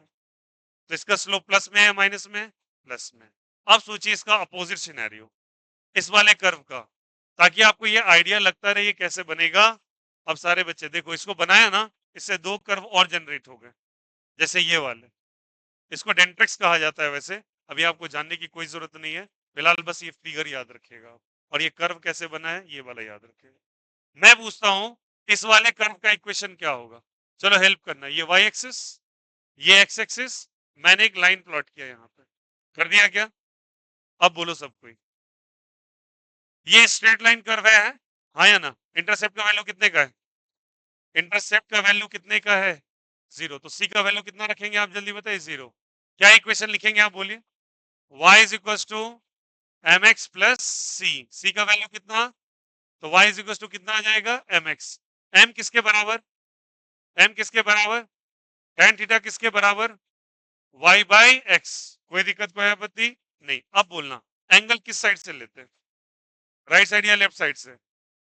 तो इसका स्लोप प्लस में है माइनस में? प्लस में। अब सोचिए इसका अपोजिट सिनेरियो, इस वाले कर्व का, ताकि आपको ये आइडिया लगता रहे ये कैसे बनेगा। अब सारे बच्चे देखो, इसको बनाया ना, इससे दो कर्व और जनरेट हो गए, जैसे ये वाले। इसको डेंट्रिक्स कहा जाता है वैसे, अभी आपको जानने की कोई जरूरत नहीं है, फिलहाल बस ये फिगर याद रखिएगा। और ये कर्व कैसे बना है ये वाला याद रखिएगा। मैं पूछता हूं इस वाले कर्व का इक्वेशन क्या होगा? चलो हेल्प करना, ये वाई एक्सिस, ये एक्स एक्सिस, मैंने एक लाइन प्लॉट किया यहाँ पे, कर दिया क्या? अब बोलो सब कोई। ये स्ट्रेट लाइन कर्व है, हाँ या ना? इंटरसेप्ट का वैल्यू कितने का है? इंटरसेप्ट का वैल्यू कितने का है? जीरो। तो सी का वैल्यू कितना रखेंगे आप जल्दी बताइए? जीरो। क्या इक्वेशन लिखेंगे आप बोलिए? y is equal to m x plus c. C का वैल्यू कितना? तो y इज इक्वल टू कितना आ जाएगा? M x. एम किसके बराबर? एम किसके बराबर? tan थीटा किसके बराबर? y by x. कोई दिक्कत कोई आपत्ति नहीं। अब बोलना एंगल किस साइड से लेते हैं, राइट साइड या लेफ्ट साइड से?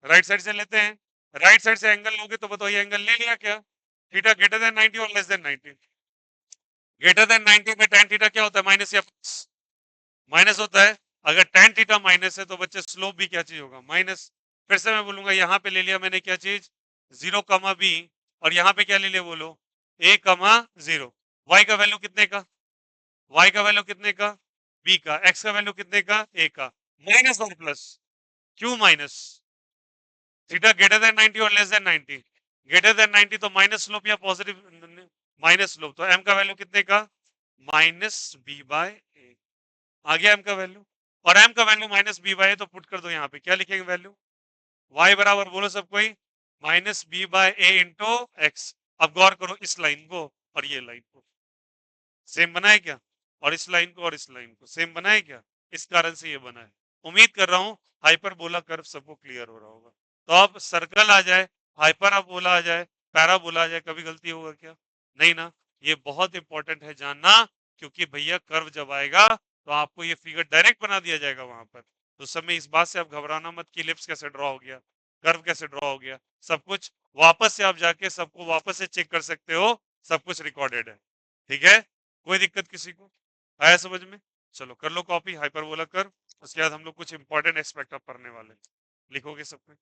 राइट साइड से लेते हैं। राइट साइड से एंगल लोगे तो बताओ ये एंगल ले लिया क्या? थीटा ग्रेटर देन 90 और लेस देन 90? ग्रेटर देन 90 में tan थीटा क्या होता है? माइनस या प्लस? माइनस होता है। अगर tan थीटा माइनस है तो बच्चे स्लोप भी क्या चीज होगा? माइनस। फिर से मैं बोलूंगा, यहाँ पे ले लिया मैंने क्या चीज? Zero comma B. और यहाँ पे क्या ले लिया बोलो? ए कमा जीरो। वाई का वैल्यू कितने का? वाई का वैल्यू कितने का? बी का। एक्स का वैल्यू कितने का? ए का। माइनस और प्लस। क्यों माइनस? थीटा ग्रेटर देन 90 और लेस देन 90? ग्रेटर देन 90 तो माइनस स्लोप या पॉजिटिव? Minus slope. तो एम का वैल्यू कितने का? माइनस बी बाय ए। आ गया एम का वैल्यू। और एम का वैल्यू माइनस बी बाय ए, तो पुट कर दो यहाँ पे, क्या लिखेंगे वैल्यू? वाई बराबर बोलो सब कोई, minus B by a into x. अब गौर करो इस लाइन को और ये लाइन को, सेम बना है क्या? और इस लाइन को और इस लाइन को सेम बना है क्या? इस कारण से ये बना है। उम्मीद कर रहा हूं हाइपरबोला कर्व सबको क्लियर हो रहा होगा। तो अब सर्कल आ जाए, हाइपरबोला आ जाए, पैराबोला आ जाए, कभी गलती होगा क्या? नहीं ना। ये बहुत इंपॉर्टेंट है जानना, क्योंकि भैया कर्व जब आएगा तो आपको ये फिगर डायरेक्ट बना दिया जाएगा वहां पर। तो सब में इस बात से आप घबराना मत कि इलिप्स कैसे ड्रॉ हो गया, कर्व कैसे ड्रॉ हो गया। सब कुछ वापस से आप जाके सबको वापस से चेक कर सकते हो, सब कुछ रिकॉर्डेड है। ठीक है? कोई दिक्कत किसी को? आया समझ में? चलो कर लो कॉपी हाइपरबोला कर्व। उसके बाद हम लोग कुछ इंपॉर्टेंट एस्पेक्ट अब पढ़ने वाले हैं। लिखोगे सबको?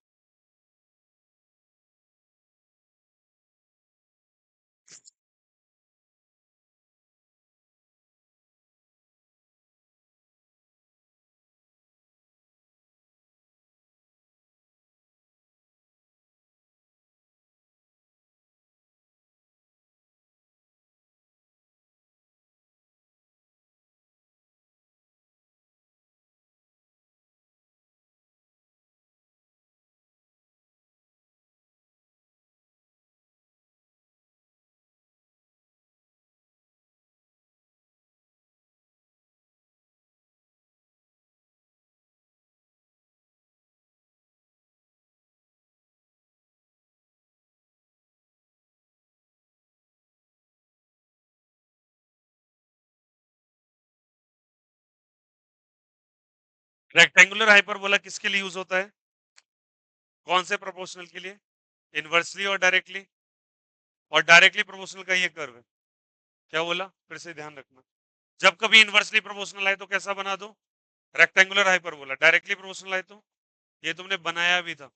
रेक्टेंगुलर हाइपरबोला किसके लिए यूज होता है? कौन से प्रोपोर्शनल के लिए? इनवर्सली और डायरेक्टली? और डायरेक्टली प्रोपोर्शनल का ये कर्व है। क्या बोला? फिर से ध्यान रखना। जब कभी इनवर्सली प्रोपोर्शनल आए तो कैसा बना दो? Rectangular hyperbola. डायरेक्टली प्रोपोर्शनल आए तो ये तुमने बनाया भी था।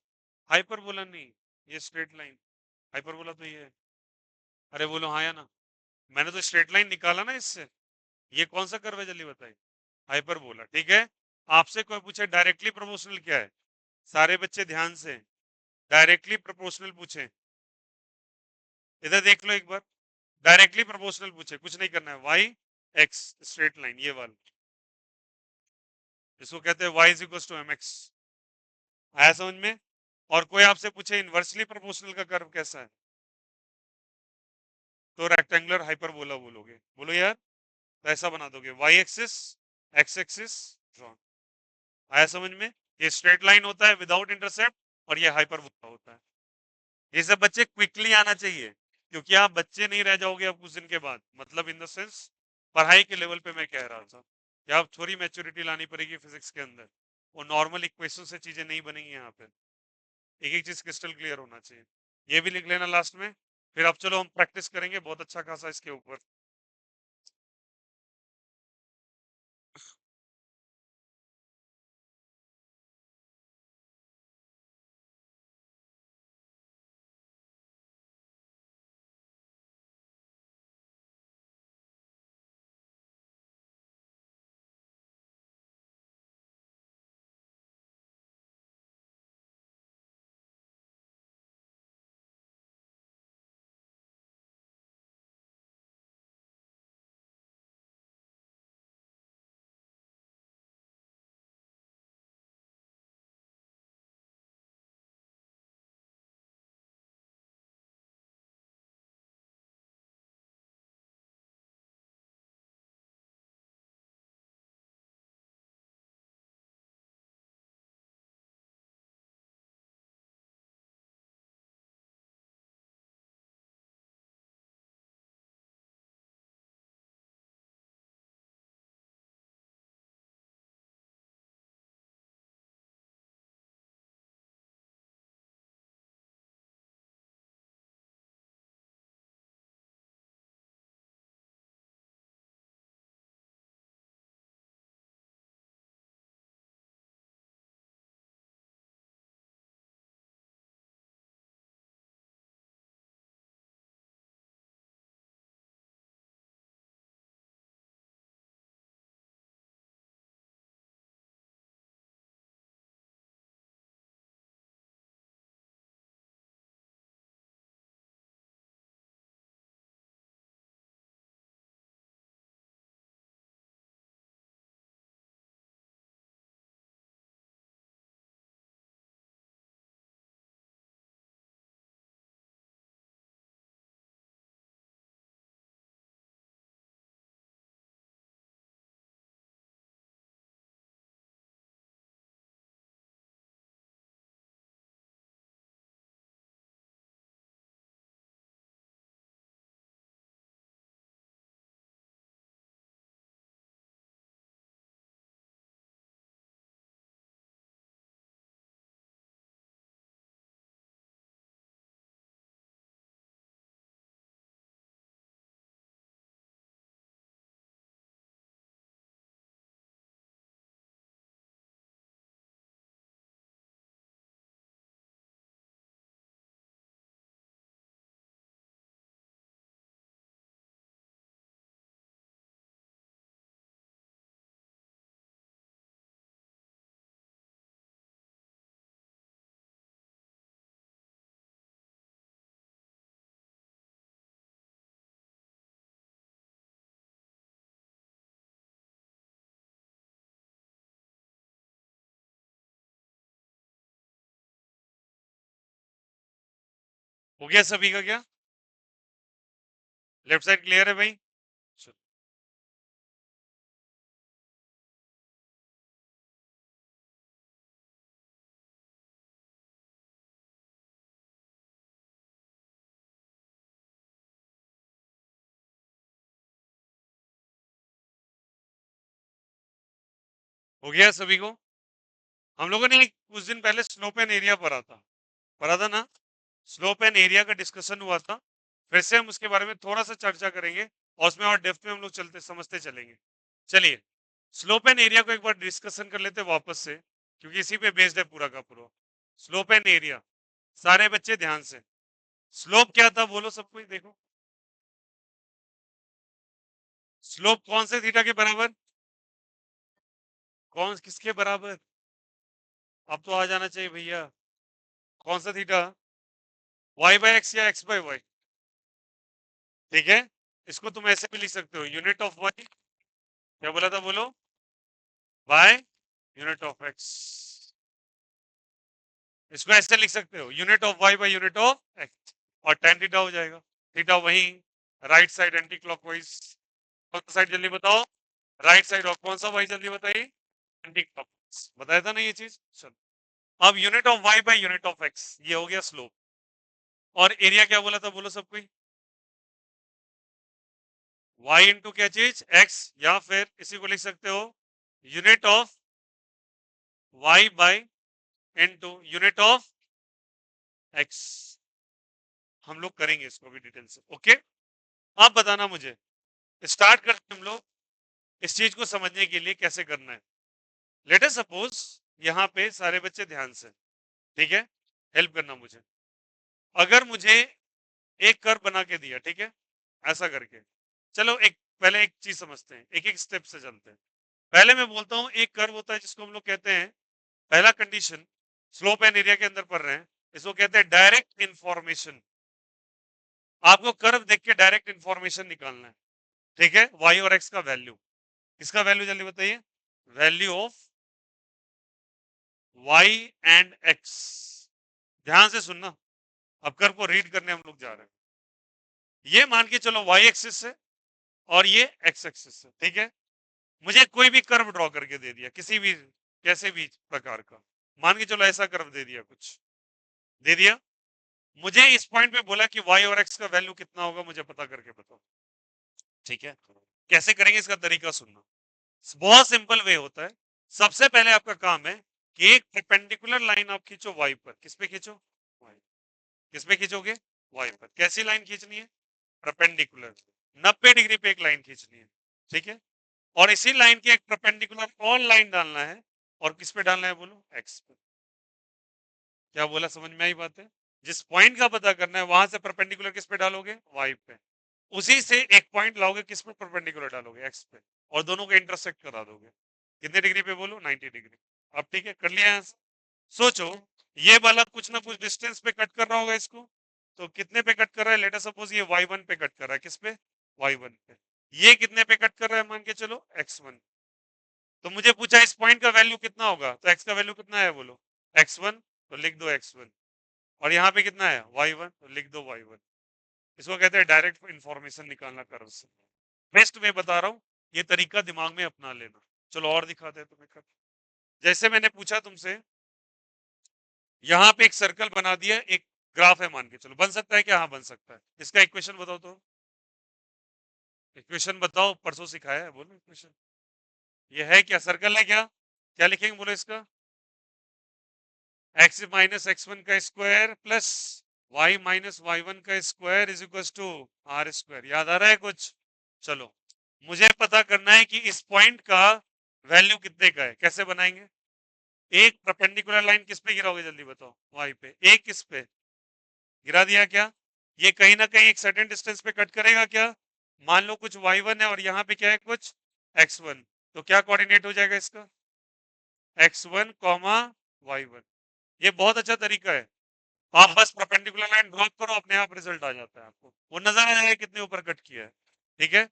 हाइपरबोला नहीं, ये स्ट्रेट लाइन। हाइपरबोला तो ये है। अरे बोलो हाँ या ना। मैंने तो स्ट्रेट लाइन निकाला ना इससे। ये कौन सा कर्व है जल्दी बताइए? हाइपरबोला। ठीक है। आपसे कोई पूछे डायरेक्टली प्रोपोर्शनल क्या है? सारे बच्चे ध्यान से, डायरेक्टली प्रोपोर्शनल पूछे, इधर देख लो एक बार। डायरेक्टली प्रोपोर्शनल पूछे, कुछ नहीं करना है। वाई एक्स स्ट्रेट लाइन, ये वाला, इसको कहते हैं y is equal to m x. आया समझ में? और कोई आपसे पूछे इनवर्सली प्रोपोर्शनल का कर्व कैसा है, तो रेक्टेंगुलर हाइपरबोला बोलोगे। बोलो यार। तो ऐसा बना दोगे, Y axis, X axis, drawn. आया समझ में? ये स्ट्रेट लाइन होता है विदाउट इंटरसेप्ट, और ये हाइपरबोला होता है। ये सब बच्चे क्विकली आना चाहिए, क्योंकि आप बच्चे नहीं रह जाओगे अब कुछ दिन के बाद। मतलब इन द सेंस, पढ़ाई के लेवल पे मैं कह रहा था कि आप थोड़ी मैच्योरिटी लानी पड़ेगी फिजिक्स के अंदर। वो नॉर्मल इक्वेशन से चीजें नहीं बनेंगी यहाँ पे। एक एक चीज क्रिस्टल क्लियर होना चाहिए। ये भी लिख लेना लास्ट में। फिर अब चलो हम प्रैक्टिस करेंगे बहुत अच्छा खासा इसके ऊपर। हो गया सभी का क्या? लेफ्ट साइड क्लियर है भाई? चलो। हो गया सभी को? हम लोगों ने कुछ दिन पहले स्लोप एंड एरिया पढ़ा था ना, स्लोप एंड एरिया का डिस्कशन हुआ था। फिर से हम उसके बारे में थोड़ा सा चर्चा करेंगे और उसमें और डेप्थ में हम लोग चलते समझते चलेंगे। चलिए स्लोप एंड एरिया को एक बार डिस्कशन कर लेते हैं वापस से, क्योंकि इसी पे बेस्ड है पूरा का पूरा। स्लोप एंड एरिया, सारे बच्चे ध्यान से, स्लोप क्या था बोलो सब कोई, देखो स्लोप कौन से थीटा के बराबर, कौन किसके बराबर, अब तो आ जाना चाहिए भैया, कौन सा थीटा, y बाय एक्स या x बाय वाई, ठीक है। इसको तुम ऐसे भी लिख सकते हो, यूनिट ऑफ y, क्या बोला था बोलो, बाय यूनिट ऑफ x। इसको ऐसे लिख सकते हो, unit of y by unit of x, और tan थीटा हो जाएगा। थीटा वही, राइट साइड एंटी क्लॉकवाइज, कौन सा साइड जल्दी बताओ, राइट साइड, और कौन सा वाई जल्दी बताइए, एंटी क्लॉकवाइज, बताया था ना ये चीज। चलो अब unit of y by unit of x, ये हो गया स्लोप। और एरिया क्या बोला था बोलो सब कोई, y इंटू क्या चीज x, या फिर इसी को लिख सकते हो unit of y bye into unit of x। हम लोग करेंगे इसको भी डिटेल से, ओके। आप बताना मुझे, स्टार्ट करते हम लोग इस चीज को समझने के लिए कैसे करना है। लेट अस सपोज, यहाँ पे सारे बच्चे ध्यान से, ठीक है, हेल्प करना मुझे। अगर मुझे एक कर्व बना के दिया, ठीक है, ऐसा करके, चलो एक पहले एक चीज समझते हैं, एक एक स्टेप से चलते हैं। पहले मैं बोलता हूँ एक कर्व होता है जिसको हम लोग कहते हैं, पहला कंडीशन स्लोप एंड एरिया के अंदर पढ़ रहे हैं, इसको कहते हैं डायरेक्ट इंफॉर्मेशन। आपको कर्व देख के डायरेक्ट इंफॉर्मेशन निकालना है, ठीक है, वाई और एक्स का वैल्यू, किसका वैल्यू जल्दी बताइए, value of Y and X. ध्यान से सुनना, अब कर्व को रीड करने हम लोग जा रहे हैं। ये मान के चलो वाई एक्सिस है और ये एक्स एक्सिस है, ठीक है। मुझे कोई भी कर्व ड्रॉ करके दे दिया, किसी भी कैसे भी प्रकार का, मान के चलो ऐसा कर्व दे दिया, कुछ दे दिया, मुझे इस पॉइंट पे बोला कि y और x का वैल्यू कितना होगा मुझे पता करके बताओ, ठीक है। कैसे करेंगे इसका तरीका सुनना, बहुत सिंपल वे होता है। सबसे पहले आपका काम है कि एक परपेंडिकुलर लाइन आप खींचो y पर, किस पे खींचो, y, किस पे खींचोगे, y पर। कैसी लाइन खींचनी है, परपेंडिकुलर, 90 डिग्री पे एक लाइन खींचनी है, ठीक है। और इसी लाइन की एक परपेंडिकुलर और लाइन डालना है, और किस पे डालना है बोलो, x पे। क्या बोला, समझ में आई बात है। जिस पॉइंट का पता करना है वहां से परपेंडिकुलर किस पे डालोगे, y पे, उसी से एक पॉइंट लाओगे, किस पे परपेंडिकुलर डालोगे, x पे, और दोनों को इंटरसेक्ट करा दोगे, कितने डिग्री पे बोलो, 90 डिग्री। अब ठीक है, कर लिया आंसर। सोचो ये वाला कुछ ना कुछ डिस्टेंस पे कट कर रहा होगा इसको, तो कितने पे कट कर रहा है, लेट अस सपोज ये y1 पे कट कर रहा है, किस पे, y1 पे। ये कितने पे कट कर रहा है, मान के चलो x1। तो मुझे पूछा इस पॉइंट का वैल्यू कितना होगा, तो x का वैल्यू कितना है बोलो, x1, तो लिख दो x1। और यहाँ पे कितना है y1, तो लिख दो y1। इसको कहते हैं डायरेक्ट इंफॉर्मेशन निकालना कर्व से। बेस्ट मैं बता रहा हूँ, ये तरीका दिमाग में अपना लेना। चलो और दिखाते हैं तुम्हें कर्व। जैसे मैंने पूछा तुमसे, यहाँ पे एक सर्कल बना दिया, एक ग्राफ है मान के चलो, बन सकता है क्या, हाँ बन सकता है। इसका इक्वेशन बताओ, तो इक्वेशन बताओ, परसों सिखाया है, बोलो इक्वेशन। ये है क्या, सर्कल है क्या, क्या लिखेंगे बोलो इसका, x माइनस x1 का square plus y minus y1 का square is equal to R square. याद आ रहा है कुछ, चलो मुझे पता करना है कि इस पॉइंट का वैल्यू कितने का है, कैसे बनाएंगे। एक परपेंडिकुलर लाइन किस पे गिराओगे जल्दी बताओ, y पे, एक किस पे गिरा दिया, क्या ये कहीं ना कहीं एक सर्टेन डिस्टेंस पे कट करेगा क्या, मान लो कुछ y1 है और यहाँ पे क्या है कुछ x1, तो क्या कोऑर्डिनेट हो जाएगा इसका, x1 कॉमा y1। ये बहुत अच्छा तरीका है, आप बस परपेंडिकुलर लाइन ड्रॉप करो, अपने आप रिजल्ट आ जाता है, आपको वो नजर आ जाएगा कितने ऊपर कट किया है, ठीक है।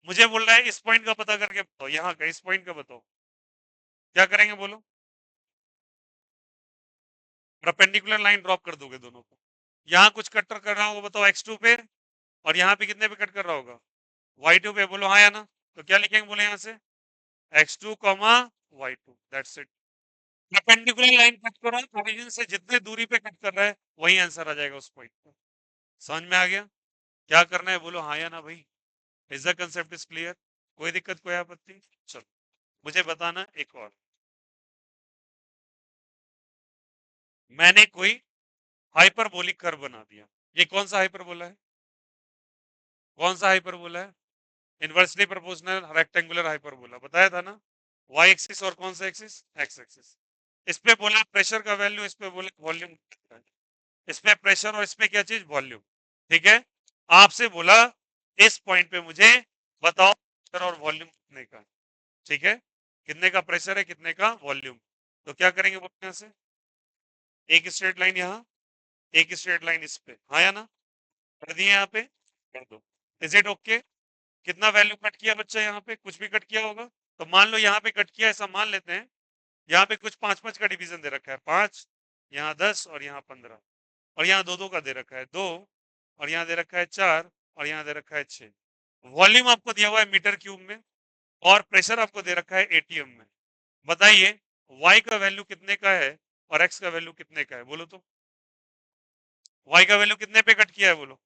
मुझे बोल रहा है इस पॉइंट का पता करके बताओ, यहाँ का इस पॉइंट का बताओ, क्या करेंगे बोलो, परपेंडिकुलर लाइन ड्रॉप कर दोगे दोनों को। यहाँ कुछ कट कर रहा होगा बताओ x2 पे, और यहाँ पे कितने पे कट कर रहा होगा, y2 पे, बोलो हाँ या ना। तो क्या लिखेंगे बोले यहाँ से, x2 comma y2, that's it. Perpendicular line cut कर रहा है, ओरिजिन से जितने दूरी पे कट कर रहा है वही आंसर आ जाएगा उस पॉइंट पे। समझ में आ गया, क्या करना है बोलो हाँ या ना भाई, is the concept is clear, कोई दिक्कत कोई आपत्ति। चलो मुझे बताना एक और, मैंने कोई हाइपरबोलिक कर्व बना दिया। ये कौन सा हाइपरबोला है? कौन सा हाइपरबोला है? इनवर्सली प्रोपोर्शनल रेक्टेंगुलर हाइपरबोला, बताया था ना। वाई एक्सिस और कौन सा एक्सिस? X axis. इस पे बोला प्रेशर का वैल्यू, इस पे बोले वॉल्यूम। इस पे प्रेशर और इस पे क्या चीज? वॉल्यूम। ठीक है। आपसे बोला इस पॉइंट पे मुझे बताओ प्रेशर और वॉल्यूम कितने का है। ठीक है, कितने का प्रेशर है, कितने का वॉल्यूम। तो क्या करेंगे बोलते हैं से, एक स्ट्रेट लाइन यहाँ, एक स्ट्रेट लाइन इस पे, हाँ या ना, कर दिए यहाँ पे, कर दो। Is it okay? कितना वैल्यू कट किया बच्चा? यहाँ पे कुछ भी कट किया होगा। तो मान लो यहाँ पे कट किया, ऐसा मान लेते हैं। यहाँ पे कुछ 5-5 का डिवीजन दे रखा है, 5, यहाँ 10 और यहाँ 15, और यहाँ 2-2 का दे रखा है 2, और यहाँ दे रखा है 4, और यहाँ दे रखा है 6। वॉल्यूम आपको दिया हुआ है मीटर क्यूब में, और प्रेशर आपको दे रखा है एटीएम में। बताइए y का वैल्यू कितने का है और x का वैल्यू कितने का है, बोलो तो। y का वैल्यू कितने पे कट किया है, बोलो।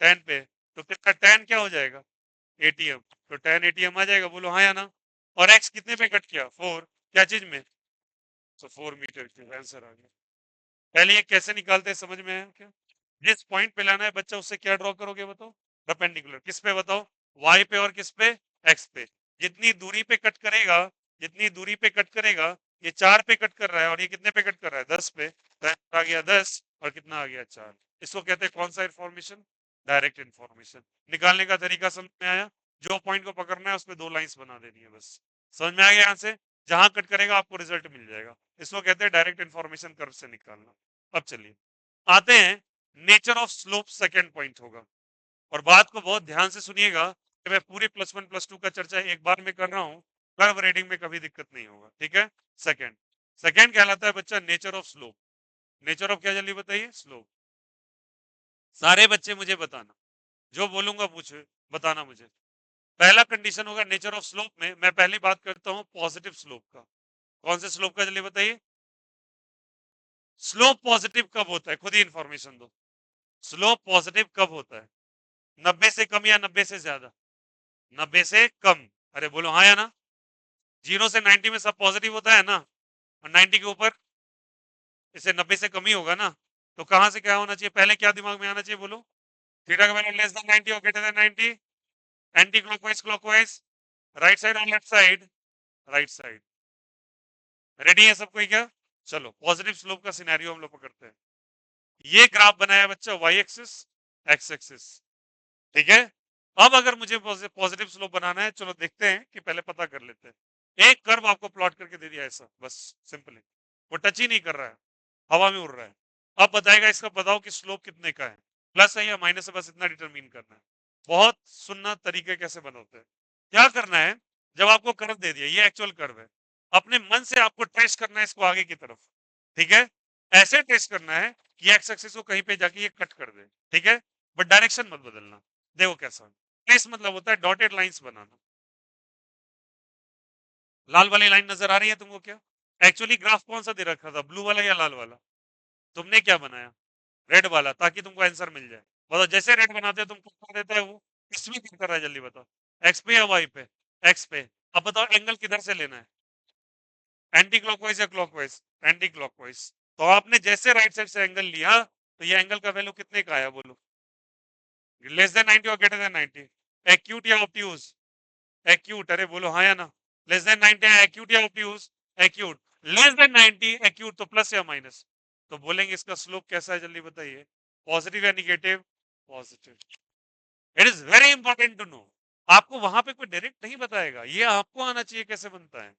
10 पे। तो कितना 10 क्या हो जाएगा? एटीएम। तो 10 एटीएम आ जाएगा, बोलो हाँ या ना। और x कितने पे कट किया? 4। क्या चीज में? तो 4 मीटर क्यूब, आंसर आ गया। पहले ये कैसे निकालते हैं, समझ में आया क्या? जिस पॉइंट पे लाना है बच्चा, उससे क्या ड्रॉ करोगे बताओ? परपेंडिकुलर। किस पे बताओ? y पे और किस पे? x पे। जितनी दूरी पे कट करेगा, जितनी दूरी पे कट करेगा, ये 4 पे कट कर रहा है और ये कितने पे कट कर रहा है? 10 पे। तो आ गया 10 और कितना आ गया? 4। इसको कहते हैं कौन सा इन्फॉर्मेशन? Direct information. निकालने का तरीका समझ में आया? जो पॉइंट को पकड़ना है उस पर 2 लाइंस बना देनी है बस। समझ में आ गया? यहाँ से जहां कट करेगा आपको रिजल्ट मिल जाएगा। इसको कहते हैं डायरेक्ट इन्फॉर्मेशन कर्व से निकालना। अब चलिए आते हैं, nature of slope second point होगा। और बात को बहुत ध्यान से सुनिएगा कि मैं पूरे +1 +2 का चर्चा एक बार में कर रहा हूं, कर्व रीडिंग में कभी दिक्कत नहीं होगा। ठीक है। सेकंड, सेकंड कहलाता है बच्चा nature of slope. Nature of क्या जल्दी बताइए? स्लोप। सारे बच्चे मुझे बताना, जो बोलूंगा पूछे, बताना मुझे। पहला कंडीशन होगा नेचर ऑफ स्लोप में, मैं पहली बात करता हूं पॉजिटिव स्लोप का। कौन से स्लोप का जल्दी बताइए? स्लोप पॉजिटिव कब होता है, खुद ही इंफॉर्मेशन दो। स्लोप पॉजिटिव कब होता है? 90 से कम या 90 से ज्यादा? 90 से कम। अरे बोलो हाँ या ना। 0 से 90 में सब पॉजिटिव होता है ना, और 90 के ऊपर इसे 90 से कम ही होगा ना। तो कहां से क्या होना चाहिए, पहले क्या दिमाग में आना चाहिए, बोलो। थीटा का वैल्यू लेस देन 90 और greater than 90। Anti clockwise clockwise, right side और left side? Right side. Ready है सब कोई क्या? चलो पॉजिटिव स्लोप का सिनेरियो हम लोग पकड़ते हैं। ये ग्राफ बनाया बच्चा, वाई एक्सिस, एक्स एक्सिस। ठीक है। अब अगर मुझे पॉजिटिव स्लोप बनाना है, चलो देखते हैं कि पहले पता कर लेते हैं। एक कर्व आपको प्लॉट करके दे दिया ऐसा, बस सिंपल है। वो टच ही नहीं कर रहा है, हवा में उड़ रहा है। अब बताएगा इसका, बताओ कि स्लोप कितने का है, प्लस है या माइनस है, बस इतना डिटरमिन करना है। बहुत सुनना तरीके कैसे बनाते हैं। क्या करना है, जब आपको कर्व दे दिया, ये एक्चुअल कर्व है, अपने मन से आपको ट्रेस करना है इसको आगे की तरफ। ठीक है। ऐसे ट्रेस करना है कि एक्स एक्सिस को कहीं पे जाके ये कट कर दे। ठीक है। बट डायरेक्शन मत बदलना। देखो कैसा ट्रेस मतलब होता है डॉटेड लाइंस बनाना। लाल वाली लाइन नजर आ रही है तुमको क्या? एक्चुअली ग्राफ कौन सा दे रखा था, ब्लू वाला या लाल वाला? तुमने क्या बनाया? रेड वाला, ताकि तुमको आंसर मिल जाए। बताओ जैसे रेड बनाते हो तुम क्या कर देता है वो, किसमें क्लिक कर रहा है, जल्दी बताओ। एक्स पे या वाई पे? एक्स पे। अब बताओ एंगल किधर से लेना है, एंटी क्लॉकवाइज या क्लॉकवाइज? Anti clockwise. तो आपने जैसे राइट साइड से एंगल लिया, तो ये एंगल का वैल्यू कितने का आया, बोलो। लेस देन 90 और ग्रेटर देन 90? एक्यूट या ऑब्ट्यूज? एक्यूट। अरे बोलो हाँ या ना। लेस देन 90 एक्यूट या obtuse? Acute. Less than 90 acute, तो प्लस या माइनस? तो बोलेंगे इसका स्लोप कैसा है, जल्दी बताइए। पॉजिटिव या negative? Positive. It is very important to know. आपको वहां पे कोई डायरेक्ट नहीं बताएगा, ये आपको आना चाहिए कैसे बनता है।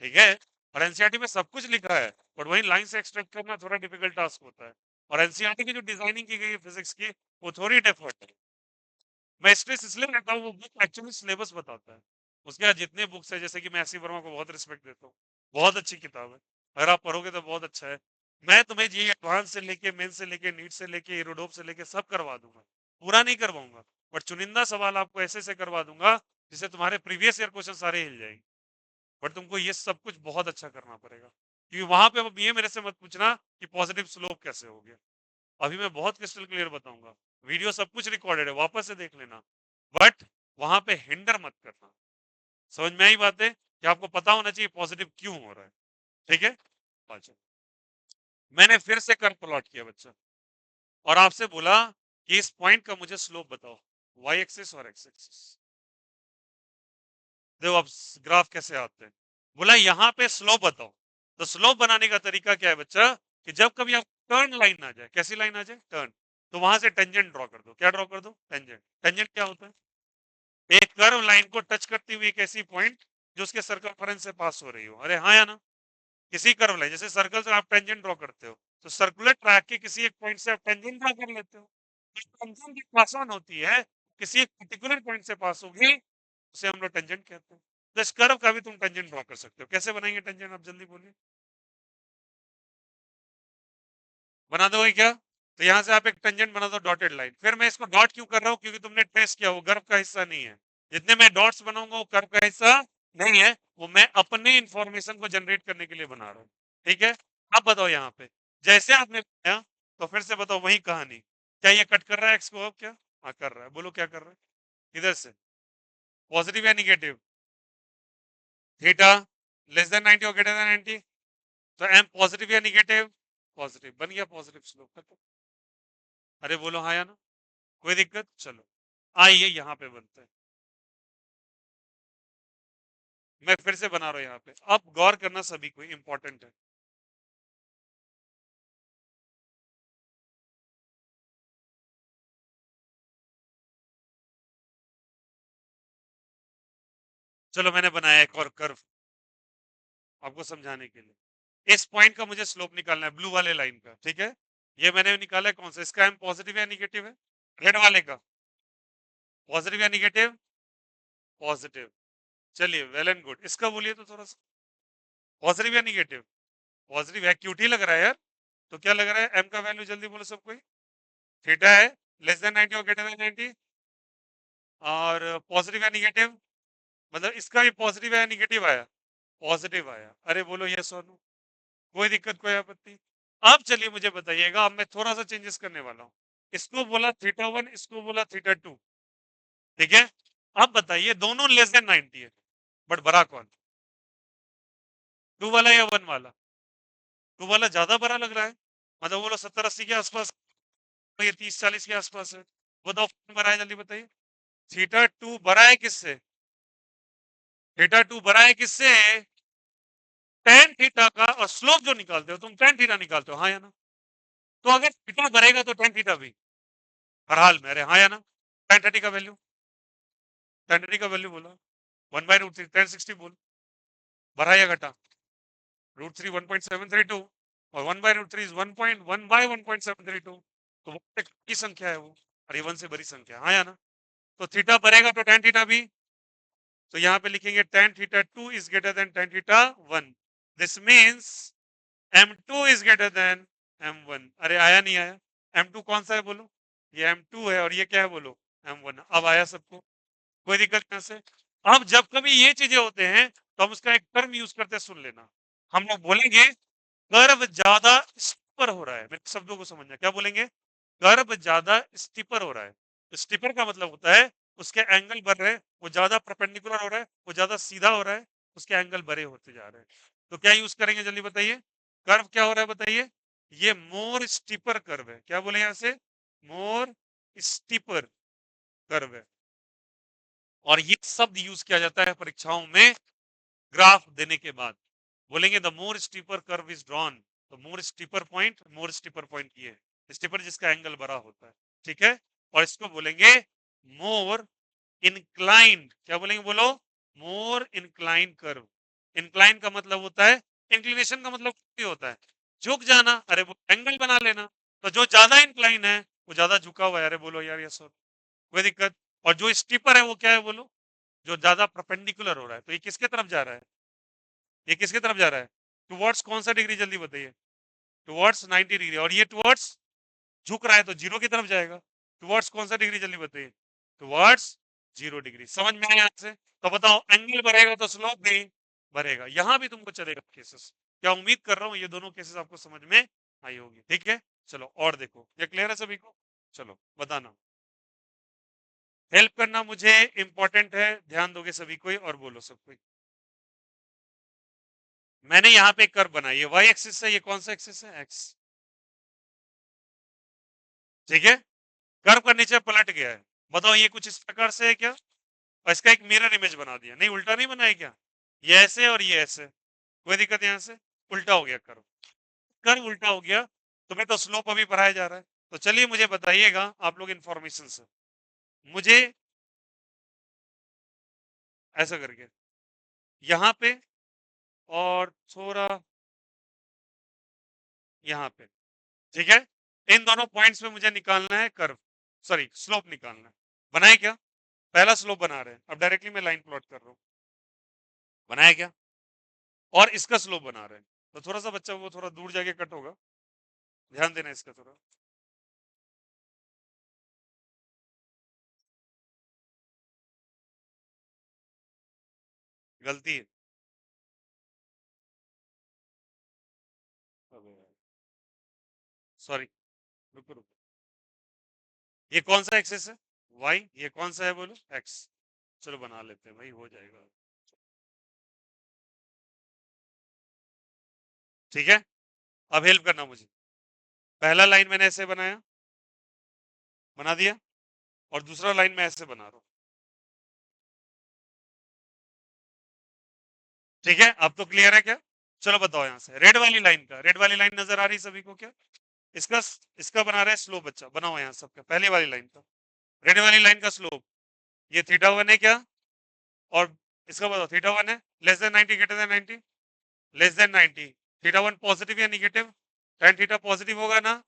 ठीक है। और एनसीईआरटी में सब कुछ लिखा है, बट वही लाइन से एक्सट्रैक्ट करना थोड़ा डिफिकल्ट टास्क होता है। और एनसीईआरटी की जो डिजाइनिंग की गई है फिजिक्स की, वो थोड़ी डेफर्ट है। मैं स्ट्रेस इसलिए लेता हूँ, वो बुक एक्चुअली सिलेबस बताता है। उसके बाद जितने बुक्स है, जैसे कि मैं एससी वर्मा को बहुत रिस्पेक्ट देता हूँ, बहुत अच्छी किताब है, अगर आप पढ़ोगे तो बहुत अच्छा है। मैं तुम्हें ये एडवांस से लेके, मेन से लेके, नीट से लेके, एरोडोप से लेके सब करवा दूंगा, पूरा नहीं करवाऊंगा, बट चुनिंदा सवाल आपको ऐसे से करवा दूंगा जिससे तुम्हारे प्रीवियस ईयर क्वेश्चन सारे हिल जाएंगे। बट तुमको ये सब कुछ बहुत अच्छा करना पड़ेगा, क्योंकि वहां पे अब ये मेरे से मत पूछना कि पॉजिटिव स्लोप कैसे हो गया। अभी मैं बहुत क्रिस्टल क्लियर बताऊंगा, वीडियो सब कुछ रिकॉर्डेड है, वापस से देख लेना। बट वहां पे हिंडर मत करना। समझ में आई बात है कि आपको पता होना चाहिए पॉजिटिव क्यों हो रहा है। ठीक है। अच्छा। मैंने फिर से कर्व प्लॉट किया बच्चा और आपसे बोला कि इस पॉइंट का मुझे स्लोप बताओ, वाई एक्सिस और एक्स एक्सिस। देखो अब ग्राफ कैसे आते हैं, बोला यहाँ पे स्लोप बताओ। तो स्लोप बनाने का तरीका क्या है बच्चा, कि जब कभी आप टर्न लाइन आ जाए, कैसी लाइन आ जाए, टर्न, तो वहां से टेंजेंट ड्रॉ कर दो। क्या ड्रॉ कर दो, टेंजेंट। टेंजेंट क्या होता है, एक कर्व लाइन को टच करती हुई एक ऐसी पॉइंट जो उसके सर्कमफेरेंस से पास हो रही हो। अरे हाँ या ना, किसी कर्व लाइन, जैसे सर्कल से आप टेंजेंट ड्रॉ करते हो, तो सर्कुलर ट्रैक के किसी एक पॉइंट से आप टेंजेंट ड्रॉ कर लेते हो। टेंजेंट एक पास ऑन होती है, किसी एक पर्टिकुलर पॉइंट से पास होगी, उसे हम लोग टेंजेंट कहते हैं। तो इस कर्व का भी तुम टेंजेंट ड्रॉ कर सकते हो। कैसे बनाएंगे टेंजेंट, आप जल्दी बोलिए। बना दोगे क्या, तो यहां से आप एक टेंजेंट बना दो, डॉटेड लाइन। फिर मैं इसको डॉट क्यों कर रहा हूँ, क्योंकि तुमने ट्रेस किया, वो कर्व का हिस्सा नहीं है। जितने मैं डॉट्स बनाऊंगा वो कर्व का हिस्सा नहीं है, वो मैं अपने इंफॉर्मेशन को जनरेट करने के लिए बना रहा हूँ। ठीक है, अब बताओ यहाँ पे जैसे आपने बनाया, तो फिर से बताओ वही कहानी। क्या ये कट कर रहा है एक्स को, अब क्या, हाँ कर रहा है, बोलो क्या कर रहा है, किधर से, पॉजिटिव या निगेटिव, थीटा लेस देन 90 और ग्रेटर देन 90, तो एम पॉजिटिव या निगेटिव, पॉजिटिव, बन गया पॉजिटिव स्लोप, खत्म। अरे बोलो हाँ या ना, कोई दिक्कत, चलो आइए यहाँ पे बनते हैं। मैं फिर से बना रहा हूँ यहाँ पे, अब गौर करना सभी को, इंपॉर्टेंट है। चलो मैंने बनाया एक और कर्व आपको समझाने के लिए। इस पॉइंट का मुझे स्लोप निकालना है, ब्लू वाले लाइन का, ठीक है। ये मैंने निकाला है, कौन सा, इसका एम पॉजिटिव या निगेटिव है, रेड वाले का, पॉजिटिव या निगेटिव, पॉजिटिव। चलिए वेल एंड गुड, इसका बोलिए तो थोड़ा सा, पॉजिटिव या निगेटिव, पॉजिटिव है, क्यूटी लग रहा है यार। तो क्या लग रहा है, एम का वैल्यू जल्दी बोलो सब कोई, थीटा है, लेस देन 90 और ग्रेटर देन 90, और पॉजिटिव या निगेटिव, मतलब इसका भी पॉजिटिव या निगेटिव आया, पॉजिटिव आया। अरे बोलो ये सोनू, कोई दिक्कत कोई आपत्ति। अब चलिए मुझे बताइएगा, अब मैं थोड़ा सा चेंजेस करने वाला हूँ। इसको बोला थीटा वन, इसको बोला थीटा टू, ठीक है। अब बताइए दोनों लेस देन 90 है, बट बड़ा कौन, टू वाला या वन वाला, टू वाला ज्यादा बड़ा लग रहा है, मतलब बोलो 70-80 के आसपास, ये 30-40 के आसपास है। बताओ कौन बड़ा है, जल्दी बताइए। थीटा टू बड़ा है किससे, थीटा टू बड़ा है किससे, टेन थीटा का, और स्लोप जो निकालते हो तुम टेन थीटा निकालते हो, हाँ या ना। तो अगर थीटा बढ़ेगा तो टेन थीटा भी, हर हाल में, अरे हाँ या ना। टेन थर्टी का वैल्यू, टेन थर्टी का वैल्यू बोला, वन बाई रूट थ्री, 1060 बोल, बढ़ा या घटा, रूट थ्री 1.732, और one by root three is 1.1 by 1.732, तो वो एक बड़ी संख्या है वो, और ये वन से बड़ी संख्या, हाँ या ना। तो थीटा बढ़ेगा तो टेन थीटा भी, तो यहाँ पे लिखेंगे tan theta two is greater then tan theta one, this means M2 is greater then M1। अरे आया नहीं आया, M2 कौन सा है बोलो, ये M2 है, और ये क्या है बोलो, M1। अब आया सबको, कोई दिक्कत यहाँ से। अब जब कभी ये चीजें होते हैं तो हम उसका एक टर्म यूज करते हैं, सुन लेना। हम लोग बोलेंगे कर्व ज्यादा स्टीपर हो रहा है, मेरे शब्दों को समझना, क्या बोलेंगे, कर्व ज्यादा स्टीपर हो रहा है। स्टीपर का मतलब होता है उसके एंगल बढ़ रहे हैं, वो ज्यादा परपेंडिकुलर हो रहा है, वो ज्यादा सीधा हो रहा है, उसके एंगल बड़े होते जा रहे हैं। तो क्या यूज करेंगे जल्दी बताइए, कर्व क्या हो रहा है बताइए, ये मोर स्टीपर कर्व है। क्या बोले यहां से, मोर स्टीपर कर्व है। और ये शब्द यूज किया जाता है परीक्षाओं में ग्राफ देने के बाद, बोलेंगे the more steeper curve is drawn, तो more steeper point, more steeper point ये स्टीपर जिसका एंगल बड़ा होता है, ठीक है। और इसको बोलेंगे मोर इंक्लाइंड, क्या बोलेंगे बोलो, मोर इंक्लाइन कर्व। इंक्लाइन का मतलब होता है, इंक्लिनेशन का मतलब क्या होता है, झुक जाना, अरे वो एंगल बना लेना। तो जो ज्यादा इंक्लाइन है वो ज्यादा झुका हुआ है, अरे बोलो यार, यस, कोई दिक्कत। और जो स्टीपर है वो क्या है बोलो, जो ज्यादा परपेंडिकुलर हो रहा है। तो ये किसके तरफ जा रहा है, ये किसके तरफ जा रहा है, टुवर्ड्स कौन सा डिग्री जल्दी बताइए, टुवर्ड्स 90 डिग्री, और ये टुवर्ड्स झुक रहा है तो जीरो की तरफ जाएगा। टुवर्ड्स कौन सा डिग्री जल्दी बताइए, टुवर्ड्स जीरो डिग्री। समझ में आया यहाँ से, तो बताओ एंगल बढ़ेगा तो स्लोप भी बढ़ेगा, यहां भी तुमको चलेगा केसेस। क्या उम्मीद कर रहा हूँ ये दोनों केसेस आपको समझ में आई होगी, ठीक है। चलो और देखो, ये क्लियर है सभी को, चलो बताना, हेल्प करना मुझे इंपॉर्टेंट है, ध्यान दोगे सभी कोई, और बोलो सब कोई। मैंने यहाँ पे कर्व बनाई है, वाई एक्सिस है, ये कौन सा एक्सिस है, एक्स। ठीक है, कर्व का नीचे पलट गया है। बताओ ये कुछ इस प्रकार से है क्या, और इसका एक मिरर इमेज बना दिया, नहीं उल्टा नहीं बनाया क्या, ये ऐसे और ये ऐसे, कोई दिक्कत यहाँ से, उल्टा हो गया कर्व, कर्व उल्टा हो गया। तुम्हें तो स्लोप अभी पढ़ाया जा रहा है, तो चलिए मुझे बताइएगा आप लोग इंफॉर्मेशन से, मुझे ऐसा करके यहाँ पे और थोड़ा यहाँ पे, ठीक है, इन दोनों पॉइंट्स पे मुझे निकालना है कर्व, सॉरी स्लोप निकालना है। बनाए क्या, पहला स्लोप बना रहे हैं, अब डायरेक्टली मैं लाइन प्लॉट कर रहा हूँ, बनाया क्या, और इसका स्लोप बना रहे हैं, तो थोड़ा सा बच्चा वो थोड़ा दूर जाके कट होगा, ध्यान देना इसका थोड़ा। गलती है, सॉरी, रुको रुको, ये कौन सा एक्सेस है, वाई, ये कौन सा है बोलो, एक्स। चलो बना लेते हैं भाई, हो जाएगा, ठीक है। अब हेल्प करना मुझे, पहला लाइन मैंने ऐसे बनाया, बना दिया, और दूसरा लाइन मैं ऐसे बना रहा हूं, ठीक है, अब तो क्लियर है क्या। चलो बताओ यहाँ से रेड वाली लाइन का, रेड वाली लाइन नजर आ रही सभी को क्या, इसका इसका बना रहा है स्लोप, बच्चा बनाओ यहाँ सबका, पहली वाली लाइन का, रेड वाली लाइन का स्लोप, ये थीटा वन है क्या, और इसका बताओ थीटा वन है, less than 90 greater than 90, less than 90, theta one positive या निगेटिव, टेन थीटा पॉजिटिव होगा ना,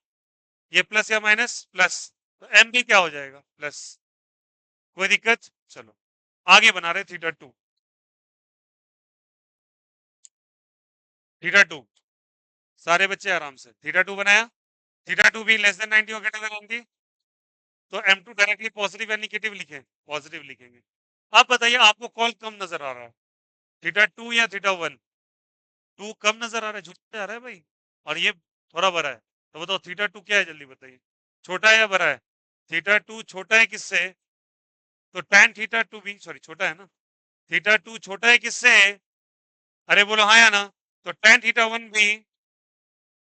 ये प्लस या माइनस, प्लस, तो एम भी क्या हो जाएगा, प्लस, कोई दिक्कत। चलो आगे बना रहे थीटा टू, थीटा टू, सारे बच्चे आराम से थीटा टू बनाया, थीटा टू भी लेस देन 90 और ग्रेटर देन 90, तो एम टू डायरेक्टली पॉजिटिव या निगेटिव लिखें, पॉजिटिव लिखेंगे। आप बताइए आपको कौन कम नजर आ रहा है, थीटा टू या थीटा वन, टू कम नजर आ रहा है, झूठा आ रहा है भाई, और ये थोड़ा बड़ा है, तो बताओ थीटा टू क्या है, जल्दी बताइए, छोटा है या बड़ा है, थीटा टू छोटा है किससे, तो tan थीटा टू भी, सॉरी छोटा है ना, थीटा टू छोटा है किससे, अरे बोलो हाँ या ना, तो tan थीटा वन भी,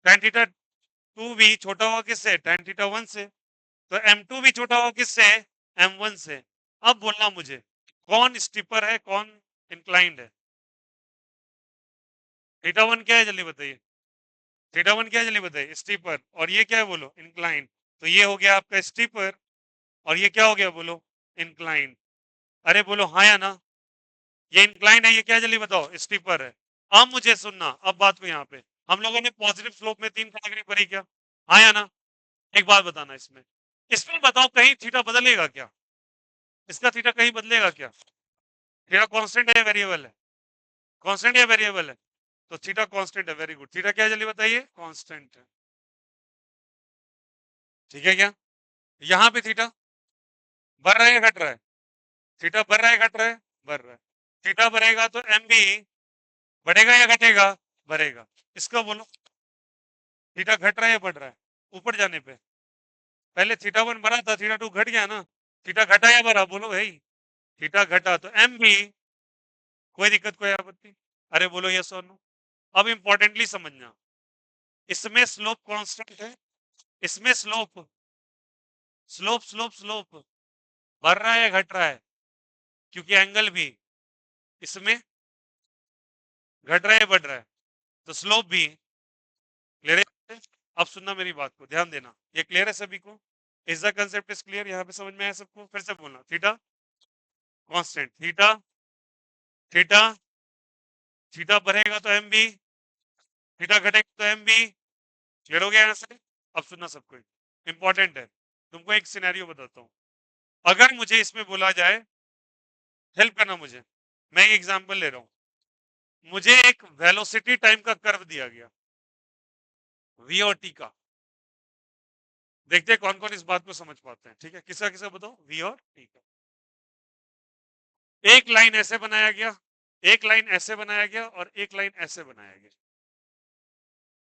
tan थीटा टू भी छोटा होगा किससे, tan थीटा वन से, तो m2 भी छोटा होगा किससे, m1 से। अब बोलना मुझे कौन स्टीपर है कौन इंक्लाइंड है, थीटा वन क्या है जल्दी बताइए, थीटा वन क्या है जल्दी बताइए, स्टीपर, और ये क्या है बोलो, इंक्लाइंड, तो ये हो गया आपका स्टीपर, और ये क्या हो गया बोलो, इंक्लाइंड। अरे बोलो हाँ या ना, ये इंक्लाइंड है, ये क्या है जल्दी बताओ, स्टीपर है। अब मुझे सुनना, अब बात को यहाँ पे, हम लोगों ने पॉजिटिव स्लोप में 3 कैटेगरी पढ़ी क्या, हाँ या ना, एक बात बताना इसमें, इसमें बताओ कहीं थीटा बदलेगा क्या, इसका थीटा कहीं बदलेगा क्या, थीटा कांस्टेंट है या वेरिएबल है, कांस्टेंट या वेरिएबल है, तो थीटा कांस्टेंट है, वेरी गुड, थीटा क्या है जल्दी बताइए, कांस्टेंट है, ठीक है क्या, यहाँ पे थीटा बढ़ रहा है या घट रहा है, थीटा बढ़ रहा है घट रहा है, बढ़ रहा है, थीटा बढ़ेगा तो एम भी बढ़ेगा या घटेगा, बढ़ेगा, इसका बोलो, थीटा घट रहा है या बढ़ रहा है, ऊपर जाने पे, पहले थीटा वन बढ़ा था, थीटा टू घट गया ना, थीटा घटा या बढ़ा बोलो भाई, थीटा घटा तो एम भी, कोई दिक्कत कोई आपत्ति, अरे बोलो यस और नो। अब इंपॉर्टेंटली समझना, इसमें स्लोप कांस्टेंट है, इसमें स्लोप स्लोप स्लोप स्लोप बढ़ रहा है या घट रहा है, क्योंकि एंगल भी इसमें घट रहा है बढ़ रहा है, तो स्लोप भी क्लियर है। अब सुनना मेरी बात को, ध्यान देना, ये क्लियर है सभी को, is the concept is clear, यहाँ पे समझ में आया सबको, फिर से बोलना, theta constant, theta theta theta बढ़ेगा तो एम बी, थीटा घटेगा तो एम बी, क्लियर हो गया यहाँ से। अब सुनना सबको, इंपॉर्टेंट है, तुमको एक सिनेरियो बताता हूँ, अगर मुझे इसमें बोला जाए, हेल्प करना मुझे, मैं एक एग्जांपल ले रहा हूँ, मुझे एक वेलोसिटी टाइम का कर्व दिया गया, वी और टी का, देखते हैं कौन कौन इस बात को समझ पाते हैं, ठीक है, किसका किसका बताओ, वी और टी का, एक लाइन ऐसे बनाया गया, एक लाइन ऐसे बनाया गया, और एक लाइन ऐसे बनाया गया,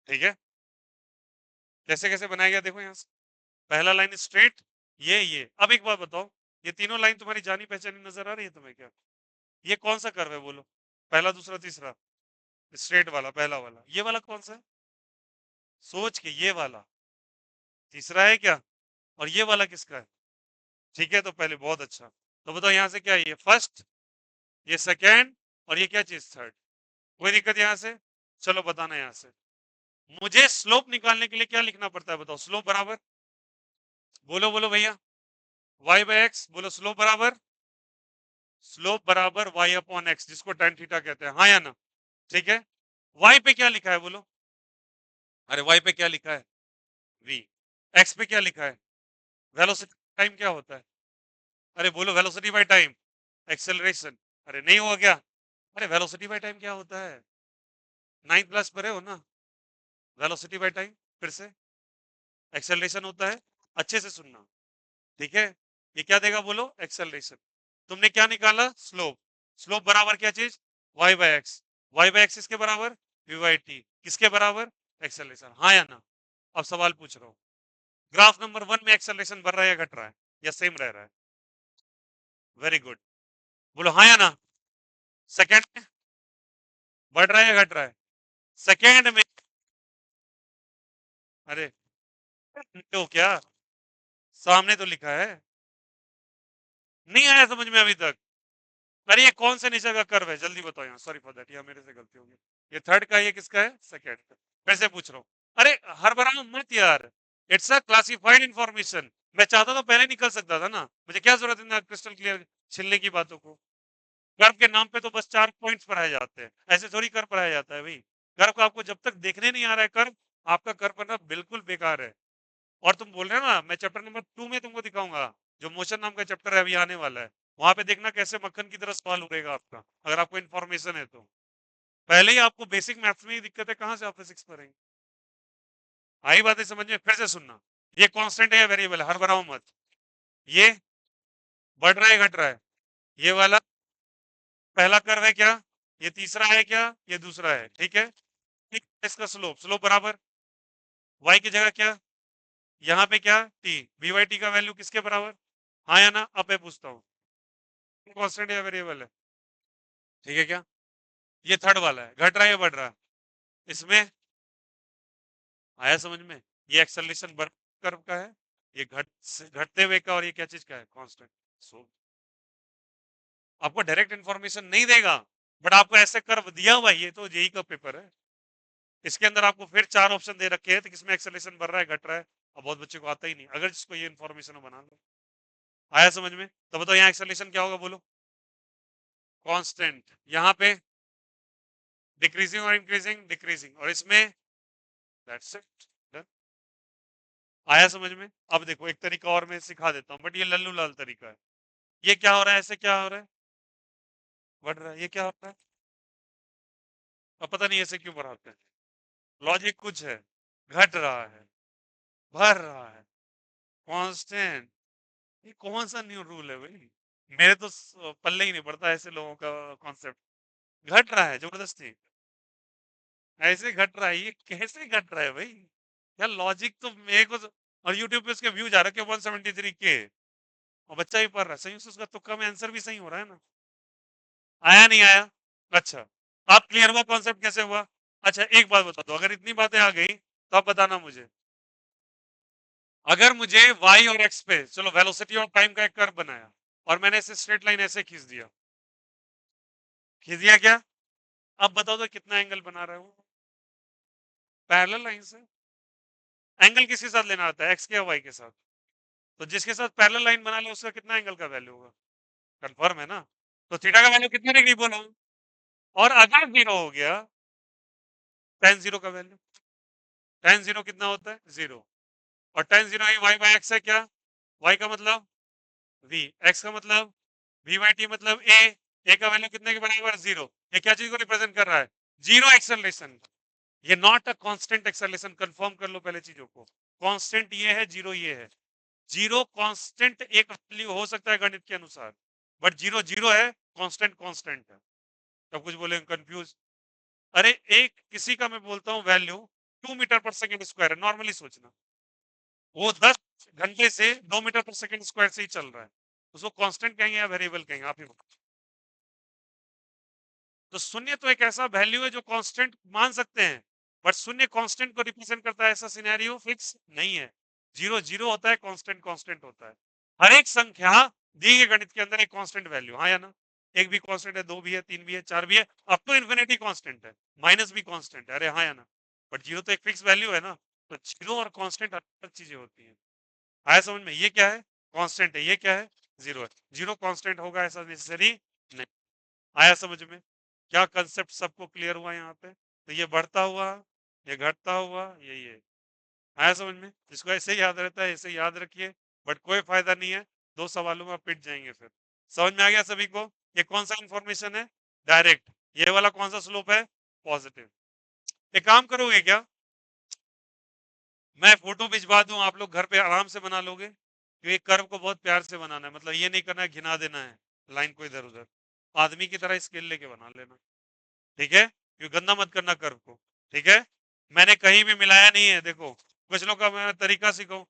ठीक है, कैसे कैसे बनाया गया देखो यहाँ से, पहला लाइन स्ट्रेट, ये अब एक बात बताओ, ये तीनों लाइन तुम्हारी जानी पहचानी नजर आ रही है तुम्हें क्या, ये कौन सा कर्व है बोलो, पहला दूसरा तीसरा, स्ट्रेट वाला पहला वाला, ये वाला कौन सा है? सोच के, ये वाला तीसरा है क्या? और ये वाला किसका है? ठीक है, तो पहले बहुत अच्छा। तो बताओ यहाँ से क्या है? ये फर्स्ट, ये सेकेंड, और ये क्या चीज थर्ड। कोई दिक्कत यहाँ से? चलो बताना यहाँ से। मुझे स्लोप निकालने के लिए क्या लिखना पड़ता है बताओ? स्लोप बराबर, बोलो बोलो भैया, y बाय एक्स, बोलो स्लोप बराबर, स्लोप बराबर y अपॉन एक्स, जिसको tan थीटा कहते हैं, हाँ या ना? ठीक है, y पे क्या लिखा है बोलो? अरे y पे क्या लिखा है? v। x पे क्या लिखा है? वेलोसिटी टाइम क्या होता है? अरे बोलो, वेलोसिटी बाय टाइम, एक्सेलरेशन। अरे नहीं हुआ क्या? अरे वेलोसिटी बाय टाइम क्या होता है? 9th क्लास पढ़े हो ना? वेलोसिटी बाय टाइम, फिर से एक्सेलरेशन होता है, अच्छे से सुनना, ठीक है? ये क्या देगा बोलो? एक्सेलरेशन। तुमने क्या निकाला? स्लोप। स्लोप बराबर क्या चीज? y by x. y by X किसके बराबर? v by T. किसके बराबर? एक्सेलरेशन, हाँ या ना? अब सवाल पूछ रहा हूँ, ग्राफ नंबर 1 में एक्सेलरेशन बढ़ रहा है या घट रहा है, या सेम रह रहा है? वेरी गुड, बोलो हाँ या ना? सेकेंड में बढ़ रहा है या घट रहा है? सेकेंड में, अरे तो क्या सामने तो लिखा है, नहीं आया समझ में अभी तक? अरे ये कौन से नेचर का कर्व है, जल्दी बताओ यहाँ, सॉरी फॉर दैट, ये मेरे से गलती हो गई। ये थर्ड का, ये किसका है? सेकंड का। कैसे पूछ रहा हूँ? अरे हर बार मत यार, इट्स अ क्लासिफाइड इंफॉर्मेशन। मैं चाहता तो पहले निकल सकता था ना, मुझे क्या जरूरत है क्रिस्टल क्लियर छिलने की बातों को। कर्व के नाम पे तो बस 4 पॉइंट्स पढ़ाए जाते हैं, ऐसे थोड़ी कर्व पढ़ाया जाता है भाई। कर्व को आपको जब तक देखने नहीं आ रहा है कर्व, आपका कर्व पढ़ना बिल्कुल बेकार है। और तुम बोल रहे हो ना, मैं चैप्टर नंबर 2 में तुमको दिखाऊंगा, जो मोशन नाम का चैप्टर है अभी आने वाला है, वहां पे देखना कैसे मक्खन की तरह सवाल उड़ेगा आपका, अगर आपको इन्फॉर्मेशन है तो। पहले ही आपको बेसिक मैथ्स में ही दिक्कत है, कहां से आप फिजिक्स पढ़ेंगे? आई बातें समझ में? फिर से सुनना, ये कांस्टेंट है या वेरिएबल है, हर बनाओ मत। ये बढ़ रहा है घट रहा है? ये वाला पहला कर्व है क्या? ये तीसरा है क्या? ये दूसरा है, ठीक है। ठीक, इसका स्लोप, स्लोप बराबर y की जगह क्या? यहाँ पे क्या? t। बी वाई टी का वैल्यू किसके बराबर? हाँ या ना? अब मैं पूछता हूँ, कांस्टेंट या वेरिएबल है? ठीक है क्या? ये थर्ड वाला है, घट रहा है या बढ़ रहा है? इसमें आया समझ में? ये एक्सेलरेशन बढ़ कर्व का है, ये घटते हुए का, और ये क्या चीज का है? कांस्टेंट। सो आपको डायरेक्ट इंफॉर्मेशन नहीं देगा, बट आपको ऐसे कर्व दिया हुआ है, ये तो जेई का पेपर है, इसके अंदर आपको फिर 4 ऑप्शन दे रखे हैं, तो किसमें एक्सेलरेशन बढ़ रहा है घट रहा है। अब बहुत बच्चे को आता ही नहीं, अगर जिसको ये इन्फॉर्मेशन बना लो। आया समझ में? तो बताओ यहाँ एक्सेलरेशन क्या होगा बोलो? कांस्टेंट। यहाँ पे डिक्रीजिंग और इंक्रीजिंग? डिक्रीजिंग। और इसमें दैट्स इट। आया समझ में? अब देखो एक तरीका और मैं सिखा देता हूँ, बट ये लल्लू लाल तरीका है। ये क्या हो रहा है, ऐसे क्या हो रहा है? बढ़ रहा है, ये क्या हो रहा है? अब पता नहीं ऐसे क्यों बढ़ाते हैं, लॉजिक कुछ है, घट रहा है, बढ़ रहा है, कांस्टेंट। ये कौन सा न्यू रूल है भाई? मेरे तो पल्ले ही नहीं पड़ता ऐसे लोगों का कॉन्सेप्ट। घट रहा है जबरदस्ती, ऐसे घट रहा है, ये कैसे घट रहा है भाई? यार लॉजिक तो मेरे को और यूट्यूब पे उसके व्यूज आ रखे 173 के, और बच्चा भी पढ़ रहा है, सही से उसका तुक्का में आंसर भी सही हो रहा है ना। आया नहीं आया? अच्छा, आप क्लियर हुआ कॉन्सेप्ट कैसे हुआ? अच्छा एक बात बता दो, अगर इतनी बातें आ गई तो आप बताना मुझे, अगर मुझे y और x पे, चलो वेलोसिटी और टाइम का एक कर्व बनाया, और मैंने इसे स्ट्रेट लाइन ऐसे खींच दिया, खींच दिया क्या? अब बताओ तो कितना एंगल बना रहा हूँ? पैरेलल लाइन से। एंगल किसके साथ लेना आता है, x के या y के साथ? तो जिसके साथ पैरेलल लाइन बना ले उसका कितना एंगल का वैल्यू होगा? कंफर्म है ना? तो थीटा का वैल्यू कितने डिग्री बोला? और अगर जीरो हो गया, tan जीरो का वैल्यू, tan जीरो कितना होता है? जीरो। और tan zero he y by x है क्या? y का मतलब v, x का मतलब v बाय टी, मतलब a का वैल्यू कितने के बराबर? जीरो। ये क्या चीज को रिप्रेजेंट कर रहा है? Zero acceleration. ये not a constant acceleration, confirm कर लो पहले चीजों को। कांस्टेंट ये है, जीरो ये है। जीरो कांस्टेंट एक वैल्यू हो सकता है गणित के अनुसार, बट जीरो जीरो है, कांस्टेंट कांस्टेंट है। तब कुछ बोले कंफ्यूज? अरे एक किसी का मैं बोलता हूँ वैल्यू 2 मीटर पर सेकेंड स्क्वायर है, नॉर्मली सोचना, वो 10 घंटे से 2 मीटर पर सेकेंड स्क्वायर से ही चल रहा है, उसको कांस्टेंट कहेंगे या वेरिएबल कहेंगे, आप ही बताओ। तो शून्य तो एक ऐसा वैल्यू है जो कांस्टेंट मान सकते हैं, बट शून्य कांस्टेंट को रिप्रेजेंट करता है ऐसा सिनेरियो फिक्स नहीं है। जीरो जीरो होता है, कांस्टेंट कांस्टेंट होता है। हर एक संख्या दी गई गणित के अंदर एक कांस्टेंट वैल्यू, हाँ या ना? एक भी कांस्टेंट है, दो भी है, तीन भी है, चार भी है, अप टू इन्फिनिटी कांस्टेंट है, माइनस भी कांस्टेंट है, अरे हाँ या ना? बट जीरो तो एक फिक्स वैल्यू है ना। तो जीरो और कांस्टेंट अलग चीजें होती है। आया समझ में? ये क्या है? कांस्टेंट है। ये क्या है? जीरो है। जीरो कांस्टेंट होगा ऐसा नेसेसरी नहीं। आया समझ में? क्या कंसेप्ट सबको क्लियर हुआ यहाँ पे? तो ये बढ़ता हुआ, ये घटता हुआ, ये आया समझ में? जिसको ऐसे ही याद रहता है ऐसे याद रखिए, बट कोई फायदा नहीं है, दो सवालों में आप पिट जाएंगे फिर। समझ में आ गया सभी को? ये कौन सा इंफॉर्मेशन है? डायरेक्ट। ये वाला कौन सा स्लोप है? पॉजिटिव। एक काम करोगे क्या, मैं फोटो भिजवा दूं, आप लोग घर पे आराम से बना लोगे? क्योंकि कर्व को बहुत प्यार से बनाना है, मतलब ये नहीं करना है घिना देना है लाइन को इधर उधर, आदमी की तरह स्केल लेके बना लेना, ठीक है? क्यों गंदा मत करना कर्व को, ठीक है? मैंने कहीं भी मिलाया नहीं है, देखो कुछ लोग का मैं तरीका सिखाऊं।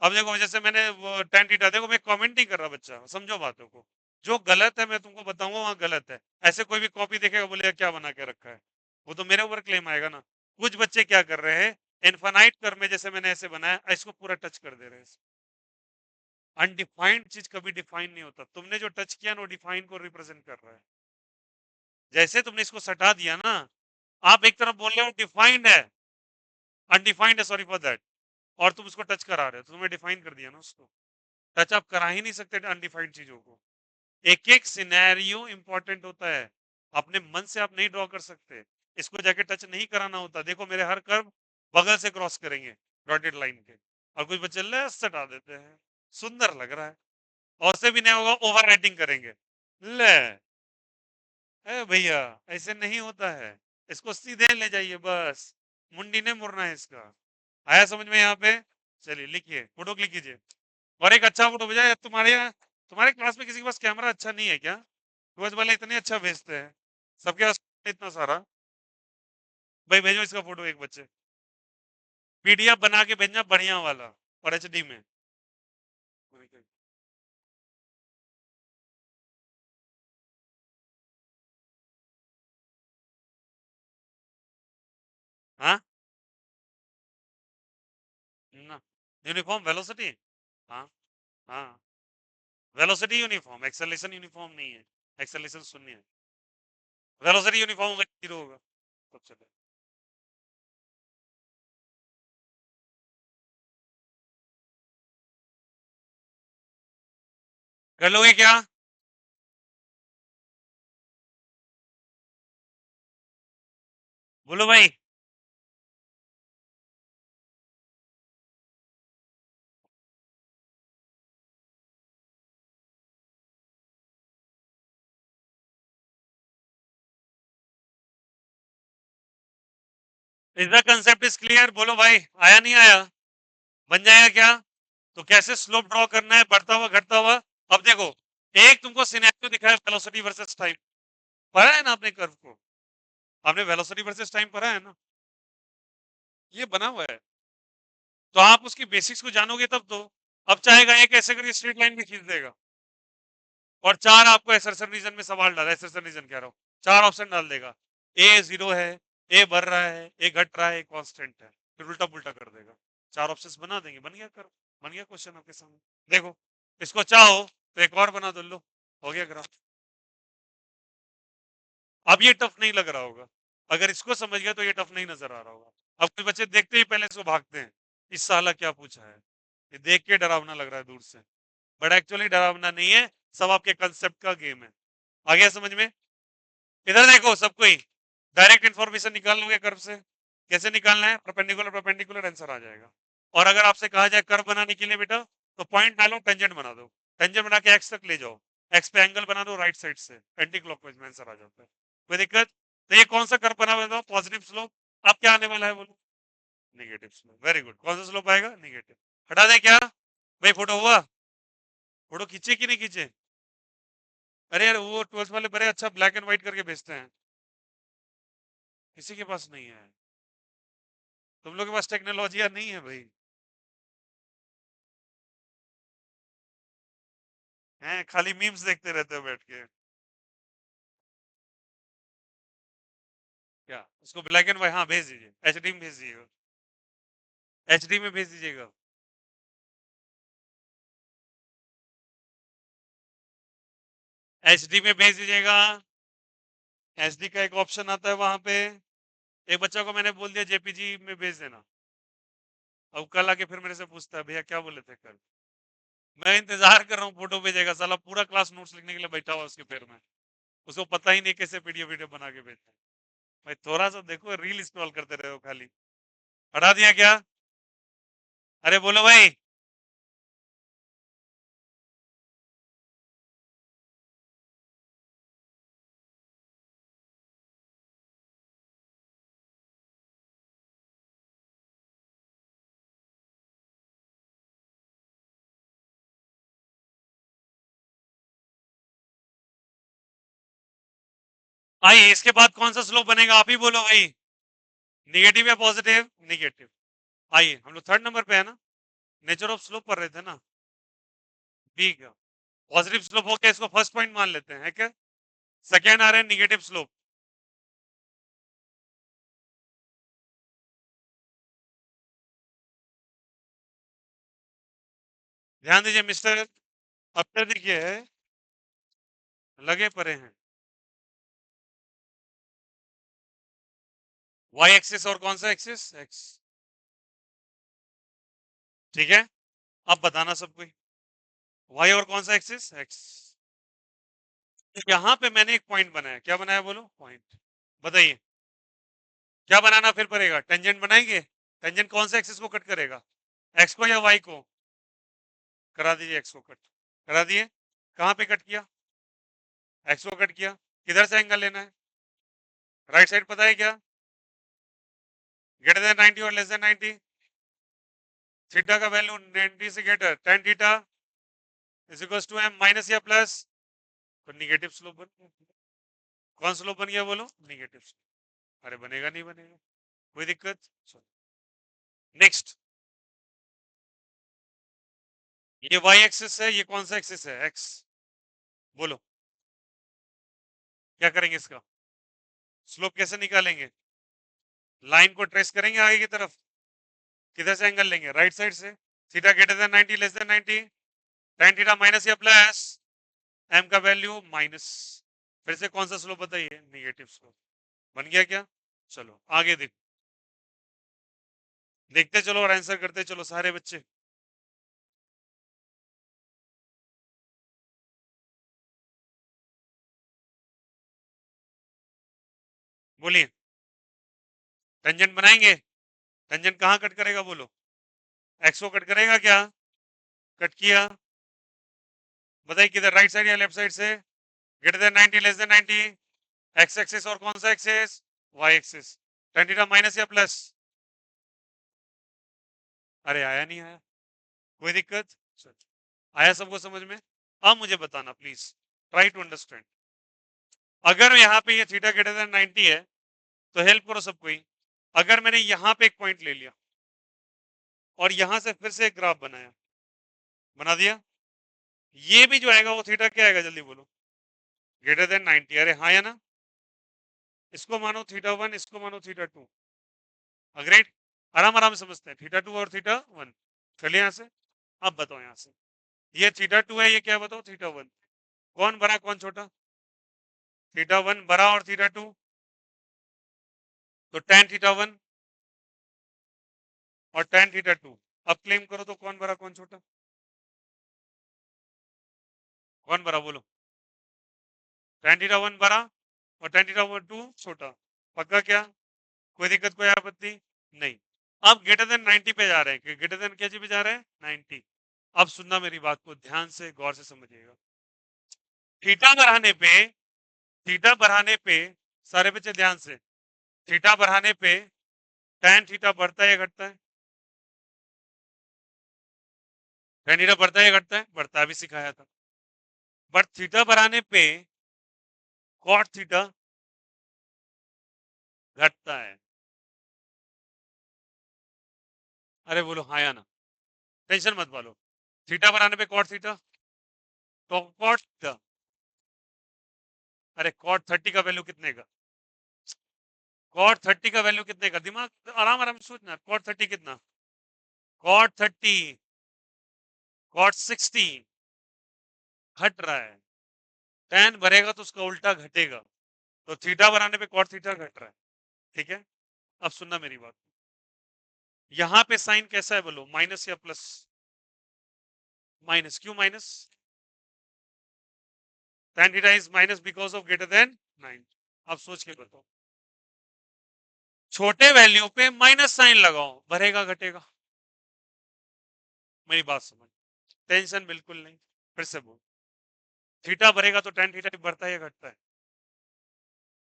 अब देखो जैसे मैंने वो टेन थीटा, देखो मैं कमेंट नहीं कर रहा बच्चा, समझो बातों को। जो गलत है मैं तुमको बताऊंगा वहां गलत है। ऐसे कोई भी कॉपी देखेगा बोलेगा क्या बना के रखा है, वो तो मेरे ऊपर क्लेम आएगा ना। कुछ बच्चे क्या कर रहे हैं, इनफाइनाइट कर में जैसे मैंने ऐसे बनाया इसको पूरा टच कर दे रहे हैं। अनडिफाइंड चीज कभी डिफाइन नहीं होता, तुमने जो टच किया ना वो डिफाइन को रिप्रेजेंट कर रहा है। जैसे तुमने इसको सटा दिया ना, आप एक तरफ बोल रहे हो डिफाइंड है, अनडिफाइंड है, सॉरी फॉर दैट, और तुम उसको टच करा रहे हो तो तुम्हें डिफाइन कर दिया ना उसको। टच आप करा ही नहीं सकते अनडिफाइंड चीजों को। एक एक सिनेरियो इंपॉर्टेंट होता है, अपने मन से आप नहीं ड्रॉ कर सकते, इसको जाके टच नहीं कराना होता। देखो मेरे हर कर्व बगल से क्रॉस करेंगे डॉटेड लाइन के, और कुछ बच्चे लेस हटा देते हैं, सुंदर लग रहा है। और से भी नहीं होगा ओवर राइटिंग करेंगे, ले भैया ऐसे नहीं होता है, इसको सीधे ले जाइए बस, मुंडी ने मुड़ना है इसका। आया समझ में यहाँ पे? चलिए लिखिए, फोटो क्लिक कीजिए, और एक अच्छा फोटो भेजा। तुम्हारे यहाँ, तुम्हारे क्लास में किसी के पास कैमरा अच्छा नहीं है क्या? रोज वाले इतने अच्छा भेजते हैं, सबके पास इतना सारा। भाई भेजो इसका फोटो एक बच्चे, पीडीएफ बना के भेजना बढ़िया वाला और एचडी में। हाँ ना, यूनिफॉर्म वेलोसिटी, हाँ हाँ, वेलोसिटी यूनिफॉर्म, एक्सेलरेशन यूनिफॉर्म नहीं है, एक्सेलरेशन शून्य है, वेलोसिटी यूनिफॉर्म होगा जीरो होगा। तब चले, कर लोगे क्या? बोलो भाई। Is the concept is clear? बोलो भाई, आया नहीं आया? बन जाएगा क्या? तो कैसे स्लोप ड्रॉ करना है, बढ़ता हुआ घटता हुआ? अब देखो, एक तुमको सिनेरियो दिखाया वेलोसिटी वर्सेस टाइम, पढ़ा है ना आपने कर्व को? आपने वेलोसिटी वर्सेस टाइम पढ़ा है ना? ये बना हुआ है, तो आप उसकी बेसिक्स को जानोगे तब तो। अब चाहेगा एक ऐसे करके स्ट्रेट लाइन भी खींच देगा, और चार आपको एक्सरसन रीजन में सवाल डाला, एक्सरसन रीजन कह रहा हूँ, चार ऑप्शन डाल देगा, ए जीरो है, ए बढ़ रहा है, ए घट रहा है, ए कांस्टेंट है, फिर उल्टा पुल्टा कर देगा। चार ऑप्शंस बना देंगे, बन गया कर, बन गया क्वेश्चन आपके सामने। देखो, इसको चाहो तो एक और बना दो, लो हो गया ग्राफ। अब ये टफ नहीं लग रहा होगा, अगर इसको समझ गया तो ये टफ नहीं नजर आ रहा होगा। अब कुछ बच्चे देखते ही पहले इसको भागते हैं, इस साला क्या पूछा है, ये देख के डरावना लग रहा है दूर से, बट एक्चुअली डरावना नहीं है, सब आपके कंसेप्ट का गेम है। आ गया समझ में? इधर देखो सबको ही, डायरेक्ट इन्फॉर्मेशन निकाल लोगे कर्व से, कैसे निकालना है, परपेंडिकुलर परपेंडिकुलर आंसर आ जाएगा। और अगर आपसे कहा जाए कर्व बनाने के लिए बेटा, तो पॉइंट डालो, टेंजेंट बना दो, टेंजेंट बना के एक्स तक ले जाओ, एक्स पे एंगल बना दो राइट साइड से, एंटी क्लॉकवाइज में आंसर आ जाता है। कोई दिक्कत? तो ये कौन सा कर्व बना बताओ, पॉजिटिव स्लोप। अब क्या आने वाला है बोलो? Negative slope. वेरी गुड, कौन सा स्लोप आएगा? निगेटिव। हटा दे क्या भाई? फोटो हुआ? फोटो खींचे कि नहीं खींचे? अरे यार वो ट्वेल्थ वाले बड़े अच्छा ब्लैक एंड व्हाइट करके भेजते हैं, किसी के पास नहीं है। तुम लोग के पास टेक्नोलॉजी या नहीं है भाई? हैं खाली मीम्स देखते रहते हो बैठ के। उसको ब्लैक एंड व्हाइट, हाँ भेज दीजिए, एचडी में भेज दीजिएगा, एचडी में भेज दीजिएगा। एचडी में भेज दीजिएगा। एचडी का एक ऑप्शन आता है वहां पे। एक बच्चा को मैंने बोल दिया जेपीजी में भेज देना, अब कल आके फिर मेरे से पूछता है भैया क्या बोले थे कल। मैं इंतजार कर रहा हूँ फोटो भेजेगा, साला पूरा क्लास नोट्स लिखने के लिए बैठा हुआ उसके पैर में, उसको पता ही नहीं कैसे पीडीएफ वीडियो बना के भेजना है। भाई थोड़ा सा देखो, रील स्क्रॉल करते रहे हो खाली। हटा दिया क्या? अरे बोलो भाई। आइए इसके बाद कौन सा स्लोप बनेगा, आप ही बोलो भाई। निगेटिव या पॉजिटिव? निगेटिव। आइए हम लोग थर्ड नंबर पे है ना, नेचर ऑफ स्लोप पढ़ रहे थे ना। बी का पॉजिटिव स्लोप हो गया, इसको फर्स्ट पॉइंट मान लेते हैं, है क्या? सेकेंड आ रहा है निगेटिव स्लोप। ध्यान दीजिए मिस्टर, अब तक देखिए लगे पड़े हैं। वाई एक्सिस और कौन सा एक्सिस? एक्स। ठीक है, अब बताना सब कोई। वाई और कौन सा एक्सिस? एक्स। यहां पे मैंने एक पॉइंट बनाया, क्या बनाया बोलो? पॉइंट। बताइए क्या बनाना फिर पड़ेगा? टेंजेंट बनाएंगे। टेंजेंट कौन सा एक्सिस को कट करेगा? एक्स को या वाई को? करा दीजिए एक्स को कट। करा दिए। कहां पे कट किया? एक्स को कट किया। किधर से एंगल लेना है? राइट साइड पता है क्या? ग्रेटर देन 90 और लेस देन 90। थीटा का वैल्यू 90 से greater, tan theta is equal to M minus या प्लस, तो निगेटिव स्लोप बन गया। कौन स्लोप बन गया बोलो? Negative slope. अरे बनेगा नहीं बनेगा, कोई दिक्कत? नेक्स्ट, ये वाई एक्सिस है, ये कौन सा एक्सिस है? एक्स। बोलो क्या करेंगे इसका? स्लोप कैसे निकालेंगे? लाइन को ट्रेस करेंगे आगे की तरफ। किधर से एंगल लेंगे? राइट साइड से। Theta greater than 90 less than 90, tan theta minus या प्लस, एम का वैल्यू माइनस। फिर से कौन सा स्लोप बताइए? Negative slope. बन गया क्या? चलो आगे देखते चलो और आंसर करते चलो सारे बच्चे। बोलिए। टेंजेंट बनाएंगे। टेंजेंट कहाँ कट करेगा बोलो? एक्स को कट करेगा क्या? कट किया। बताइए किधर, राइट साइड या लेफ्ट साइड से? Greater than 90 less than 90, X axis और कौन सा axis? Y axis. tan theta minus या प्लस? अरे आया नहीं आया, कोई दिक्कत? आया सबको समझ में? अब मुझे बताना प्लीज, ट्राई टू अंडरस्टैंड। अगर यहाँ पे ये थीटा ग्रेटर देन 90 है तो हेल्प करो सब कोई। अगर मैंने यहाँ पे एक पॉइंट ले लिया और यहां से फिर से एक ग्राफ बनाया, बना दिया, ये भी जो आएगा वो थीटा क्या आएगा जल्दी बोलो? Greater than 90। अरे हाँ या ना? इसको मानो थीटा वन, इसको मानो थीटा टू। अग्रेड। आराम आराम से समझते हैं, थीटा टू और थीटा वन। चलिए यहाँ से, अब बताओ यहाँ से, ये थीटा टू है, ये क्या बताओ? Theta one. कौन बड़ा कौन छोटा? थीटा वन बड़ा और थीटा टू, तो tan थीटा वन और tan थीटा टू। अब क्लेम करो तो कौन बड़ा कौन छोटा? कौन बड़ा बोलो? tan थीटा वन बड़ा और tan थीटा वन टू छोटा। पक्का क्या? कोई दिक्कत कोई आपत्ति नहीं? अब ग्रेटर देन 90 पे जा रहे हैं, ग्रेटर देन क्या पे जा रहे हैं? 90। अब सुनना मेरी बात को ध्यान से गौर से समझिएगा। थीटा बढ़ाने पे, थीटा बढ़ाने पे, सारे बच्चे ध्यान से, थीटा बढ़ाने पे tan थीटा बढ़ता है या घटता है? tan थीटा बढ़ता है या घटता है? बढ़ता है, भी सिखाया था। बट थीटा बढ़ाने पे cot थीटा घटता है। अरे बोलो हाँ या ना? टेंशन मत पालो। थीटा बढ़ाने पे cot थीटा, तो cot थीटा, अरे cot 30 का वैल्यू कितने का? कॉट 30 का वैल्यू कितने का, दिमाग आराम आराम से सोचना, कॉट 30 कितना, कॉट 30, कॉट 60 घट रहा है, tan बढ़ेगा तो उसका उल्टा घटेगा, तो थीटा बनाने पे कॉट थीटा घट रहा है, ठीक है। अब सुनना मेरी बात, यहां पे साइन कैसा है बोलो, माइनस या प्लस, माइनस, क्यों minus, tan theta is minus because of greater than 9। अब सोच के बताओ, छोटे वैल्यू पे माइनस साइन लगाओ, बढ़ेगा घटेगा, मेरी बात समझ, टेंशन बिल्कुल नहीं, फिर से बोल, थीटा बढ़ेगा तो tan थीटा बढ़ता है या घटता है,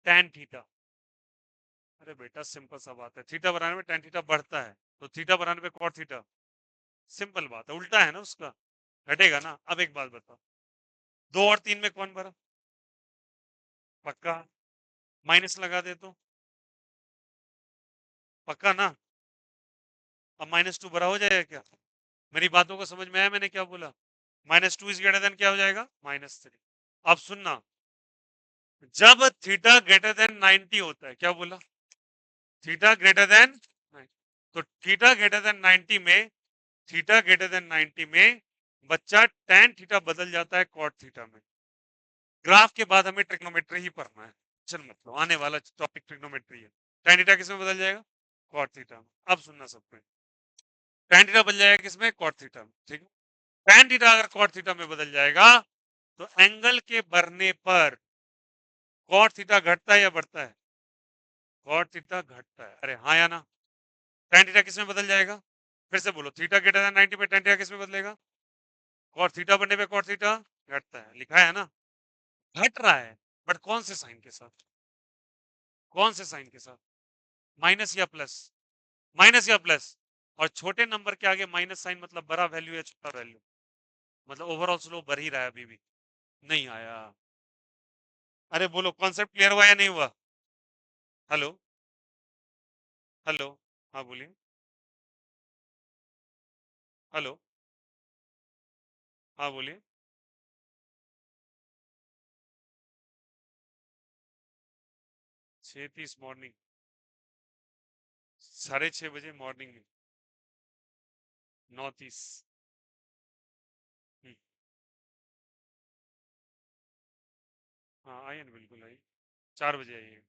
tan थीटा, अरे बेटा सिंपल सा बात है, थीटा बढ़ाने में tan थीटा बढ़ता है, तो थीटा बढ़ाने पे cot थीटा, सिंपल बात है, उल्टा है ना उसका, घटेगा ना। अब एक बात बताओ, 2 और 3 में कौन भरा, पक्का, माइनस लगा दे तो पक्का ना, अब -2 बड़ा हो जाएगा क्या, मेरी बातों को समझ में आया मैंने क्या बोला, -2 इज ग्रेटर देन क्या हो जाएगा, -3। अब सुनना, जब थीटा ग्रेटर देन 90 होता है, क्या बोला, थीटा ग्रेटर देन, तो थीटा ग्रेटर देन 90 में, थीटा ग्रेटर देन 90 में बच्चा tan थीटा बदल जाता है cot थीटा में। ग्राफ के बाद हमें ट्रिग्नोमेट्री ही पढ़ना है, चल मतलब आने वाला टॉपिक ट्रिग्नोमेट्री है। tan थीटा किसमें बदल जाएगा, cot थीटा में। अब सुनना सबको, tan थीटा बदल जाएगा किसमें, cot थीटा में, ठीक है। tan थीटा अगर cot थीटा में बदल जाएगा तो एंगल के बढ़ने पर cot थीटा घटता है या बढ़ता है, cot थीटा घटता है, अरे हाँ या ना, tan थीटा किसमें बदल जाएगा, फिर से बोलो, थीटा ग्रेटर देन 90 पे tan थीटा किसमें बदलेगा, cot थीटा बनने पे cot थीटा घटता है, लिखा है ना, घट रहा है, बट कौन से साइन के साथ, कौन से साइन के साथ, माइनस या प्लस, माइनस या प्लस, और छोटे नंबर के आगे माइनस साइन मतलब बड़ा वैल्यू या छोटा वैल्यू, मतलब ओवरऑल स्लोप बढ़ ही रहा है, अभी भी नहीं आया, अरे बोलो कॉन्सेप्ट क्लियर हुआ या नहीं हुआ, हेलो, हेलो, हाँ बोलिए, हेलो, हाँ बोलिए, 6:30 मॉर्निंग, 6:30 बजे मॉर्निंग में, 9:30, हाँ आइए ना, बिल्कुल आइए, 4 बजे आइए।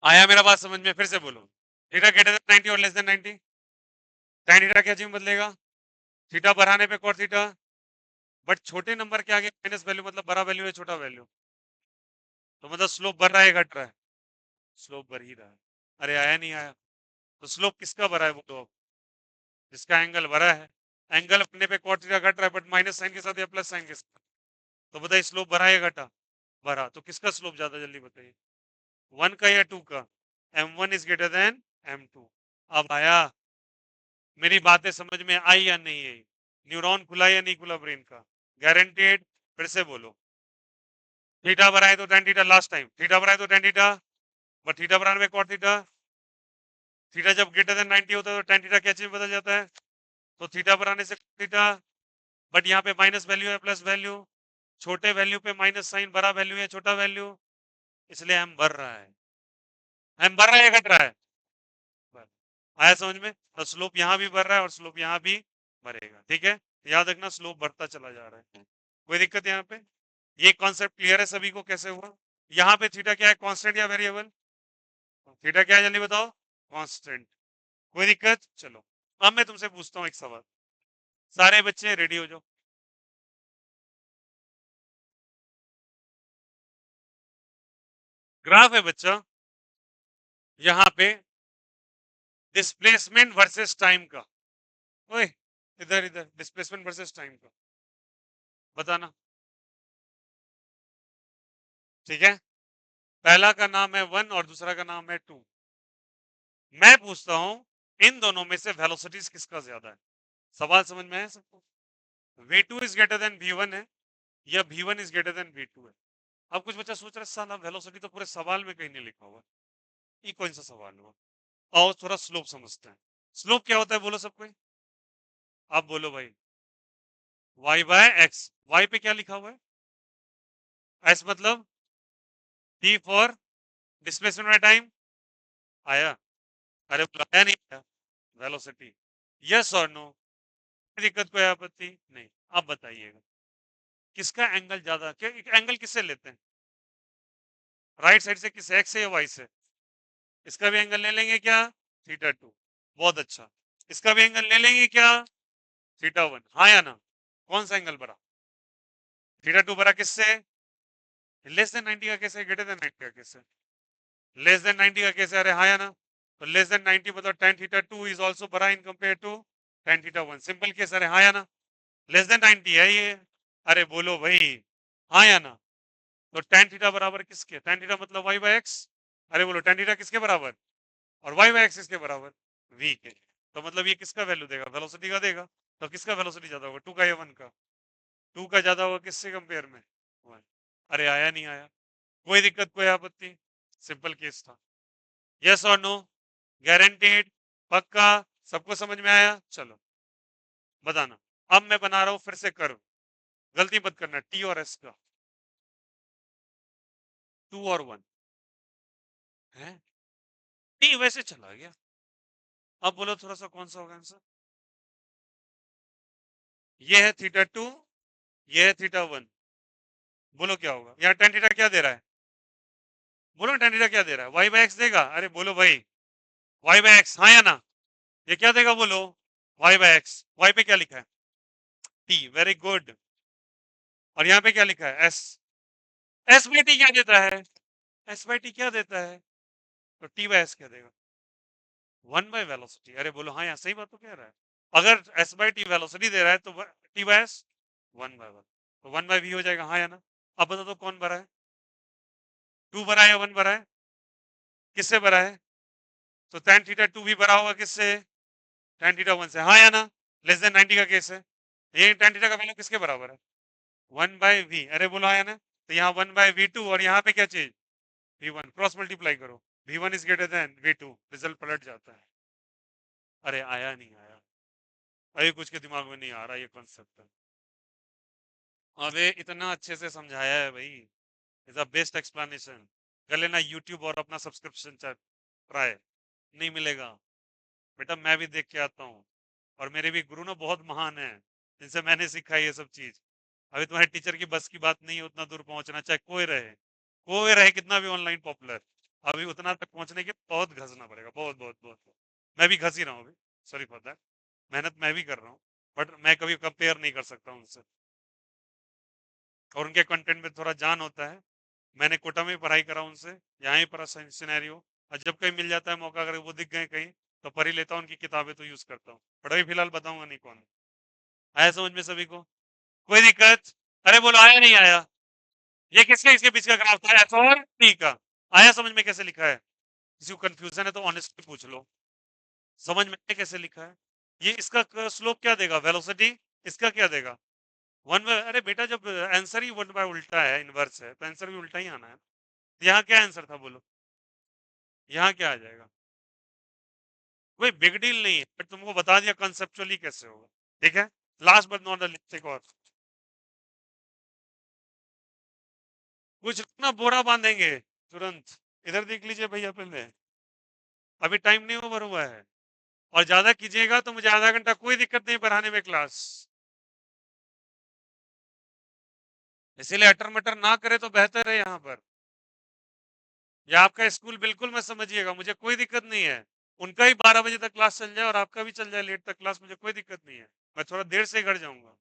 आया मेरा बात समझ में, फिर से बोलो, थीटा ग्रेटर देन 90 और लेस देन 90, tan थीटा क्या चीज में बदलेगा, थीटा बढ़ाने पे cot थीटा, बट छोटे नंबर के आगे माइनस वैल्यू मतलब बड़ा वैल्यू है छोटा वैल्यू, तो मतलब स्लोप बढ़ रहा है घट रहा है, स्लोप बढ़ ही रहा है, अरे आया नहीं आया, तो स्लोप किसका बढ़ा है बोलो, जिसका एंगल बढ़ा है, एंगल अपने पे cot थीटा घट रहा है, बट माइनस साइन के साथ या प्लस साइन के साथ, तो बताइए स्लोप बढ़ा या घटा, बढ़ा, तो किसका स्लोप ज्यादा, जल्दी बताइए, 1 का या 2 का, m1 is greater then m2। अब आया, मेरी बातें समझ में आई या नहीं आई, न्यूरॉन खुला या नहीं खुला ब्रेन का, गारंटेड, फिर से बोलो, थीटा बढ़ाए तो tan theta, last time theta बढ़ाए तो tan थीटा, बट थीटा बढ़ाने में cot थीटा, थीटा जब ग्रेटर देन 90 होता है तो tan थीटा क्या चीज में बदल जाता है, तो थीटा बढ़ाने से थीटा, बट यहाँ पे माइनस वैल्यू है प्लस वैल्यू, छोटे वैल्यू पे माइनस साइन, बड़ा वैल्यू है छोटा वैल्यू, इसलिए हम बढ़ रहा है, हम बढ़ रहा है या घट रहा है, आया समझ में, तो स्लोप यहाँ भी बढ़ रहा है और स्लोप यहाँ भी बढ़ेगा, ठीक है, याद रखना स्लोप बढ़ता चला जा रहा है, कोई दिक्कत यहाँ पे, ये कॉन्सेप्ट क्लियर है सभी को कैसे हुआ, यहाँ पे थीटा क्या है, कांस्टेंट या वेरिएबल, थीटा क्या है जल्दी बताओ, कांस्टेंट, कोई दिक्कत, चलो अब मैं तुमसे पूछता हूँ एक सवाल, सारे बच्चे रेडी हो जाओ, ग्राफ है बच्चा, यहाँ पे डिस्प्लेसमेंट वर्सेस टाइम का, ओए इधर इधर डिस्प्लेसमेंट वर्सेस टाइम का बताना, ठीक है, पहला का नाम है 1 और दूसरा का नाम है 2, मैं पूछता हूं इन दोनों में से वेलोसिटीज किसका ज्यादा है, सवाल समझ में आया सबको, v2 is greater then v1 है या v1 is greater then v2 है, अब कुछ बच्चा सोच रहा है साला वेलोसिटी तो पूरे सवाल में कहीं नहीं लिखा हुआ, ये कौन सा सवाल हुआ, आओ थोड़ा स्लोप समझते हैं, स्लोप क्या होता है बोलो सबको, आप बोलो भाई, y बाय एक्स, y पे क्या लिखा हुआ है, एस मतलब T for displacement by time, आया? अरे आया नहीं आया? वेलोसिटी, यस और नो? दिक्कत कोई आपत्ति नहीं? आप बताइएगा किसका एंगल ज्यादा, क्या एंगल किससे लेते हैं? राइट साइड से, किस एक्स से या वाई से? इसका भी एंगल ले लेंगे क्या? थीटा टू, बहुत अच्छा। इसका भी एंगल ले लेंगे क्या? थीटा वन, हाँ या ना? कौन सा एंगल बड़ा? थीटा टू बड़ा किससे? लेस देन 90 का कैसे, ग्रेटर देन 90 का कैसे? लेस देन 90 का कैसे, अरे हाँ या ना? तो लेस देन 90 मतलब tan theta two is also बड़ा in compare to tan theta one, simple case, अरे हाँ या ना? लेस देन 90 है ये, अरे बोलो भाई, हाँ या ना? तो tan थीटा बराबर किसके, tan थीटा मतलब y बाय एक्स, अरे बोलो tan थीटा किसके बराबर, और y बाय एक्स किसके बराबर, v के। तो मतलब ये किसका वैल्यू देगा, वेलोसिटी का देगा। तो किसका वेलोसिटी ज्यादा होगा, टू का या वन का? टू का ज्यादा होगा, किससे कंपेयर में? वन। अरे आया नहीं आया? कोई दिक्कत कोई आपत्ति? सिंपल केस था, यस और नो? गारंटेड, पक्का? सबको समझ में आया? चलो बताना। अब मैं बना रहा हूं फिर से कर्व, गलती मत करना, टी और एस का, टू और वन है, टी वैसे चला गया। अब बोलो थोड़ा सा कौन सा होगा आंसर? ये है थीटा टू, ये है थीटा वन, बोलो क्या होगा यहाँ? टेन थीटा क्या दे रहा है, बोलो टेन थीटा क्या दे रहा है, वाई बाय एक्स देगा, अरे बोलो भाई, वाई बाय एक्स, हाँ या ना? ये क्या देगा बोलो, वाई बाय एक्स, वाई पे क्या लिखा है? T, very good. और यहाँ पे क्या लिखा है? एस, एस बाई टी क्या देता है, एस बाई टी क्या देता है? तो टी बाय एस क्या देगा, वन बाय वेलोसिटी, अरे बोलो हाँ, यहाँ सही बात तो कह रहा है। अगर एस बाई टी वेलोसिटी दे रहा है तो T by S one by one, तो वन बाय वी हो जाएगा, हाँ या ना? अब बता दो कौन भरा है, टू भरा है या वन भरा है? किससे भरा है? तो tan थीटा टू भी भरा होगा किससे, tan थीटा वन से, हाँ या ना? लेस देन 90 का केस है, ये tan थीटा का वैल्यू किसके बराबर है, वन बाय वी, अरे बोलो हाँ या ना? तो यहाँ वन बाय वी टू, और यहाँ पे क्या चीज, वी वन, क्रॉस मल्टीप्लाई करो, V one is greater than V two, result पलट जाता है। अरे आया नहीं आया? अभी कुछ के दिमाग में नहीं आ रहा ये कॉन्सेप्ट। अबे इतना अच्छे से समझाया है भाई, इज द बेस्ट एक्सप्लेनेशन। कर लेना यूट्यूब और अपना सब्सक्रिप्शन ट्राई, नहीं मिलेगा बेटा, मैं भी देख के आता हूँ, और मेरे भी गुरु ना बहुत महान है, जिनसे मैंने सीखा ये सब चीज। अभी तुम्हारे टीचर की बस की बात नहीं है उतना दूर पहुंचना, चाहे कोई रहे कितना भी ऑनलाइन पॉपुलर, अभी उतना तक पहुंचने के बहुत घसना पड़ेगा, बहुत बहुत बहुत, बहुत। मैं भी घस ही रहा हूँ अभी, सॉरी फॉर दैट, मेहनत मैं भी कर रहा हूँ, बट मैं कभी कंपेयर नहीं कर सकता उनसे, और उनके कंटेंट में थोड़ा जान होता है। मैंने कोटा में पढ़ाई करा उनसे, यहाँ ही पढ़ा सिनेरियो, और जब कहीं मिल जाता है मौका, अगर वो दिख गए कहीं तो पढ़ ही लेता हूँ, उनकी किताबें तो यूज करता हूँ, बट अभी फिलहाल बताऊंगा नहीं कौन। आया समझ में सभी को? कोई दिक्कत? अरे बोलो आया नहीं आया? ये किसके इसके बीच का ग्राफ था, एस और टी का? आया समझ में कैसे लिखा है? किसी को कंफ्यूजन है तो ऑनेस्टली पूछ लो, समझ में कैसे लिखा है? ये इसका स्लोप क्या देगा, वेलोसिटी, इसका क्या देगा, वन बाय, अरे बेटा जब आंसर ही वन बाय उल्टा है, इनवर्स है, तो आंसर भी उल्टा ही आना है। यहाँ क्या आंसर था बोलो, यहाँ क्या आ जाएगा? कोई बिग डील नहीं है, बट तुमको बता दिया कंसेप्चुअली कैसे होगा, ठीक है? Last but not the least, एक और कुछ ना, बोरा बांधेंगे तुरंत। इधर देख लीजिए भैया पहले, अभी टाइम नहीं ओवर हुआ है, और ज्यादा कीजिएगा तो मुझे आधा घंटा कोई दिक्कत नहीं पढ़ाने में क्लास, इसीलिए अटर मटर ना करे तो बेहतर है यहाँ पर। या आपका स्कूल बिल्कुल मत समझिएगा, मुझे कोई दिक्कत नहीं है, उनका ही 12 बजे तक क्लास चल जाए और आपका भी चल जाए लेट तक क्लास, मुझे कोई दिक्कत नहीं है, मैं थोड़ा देर से घर जाऊंगा।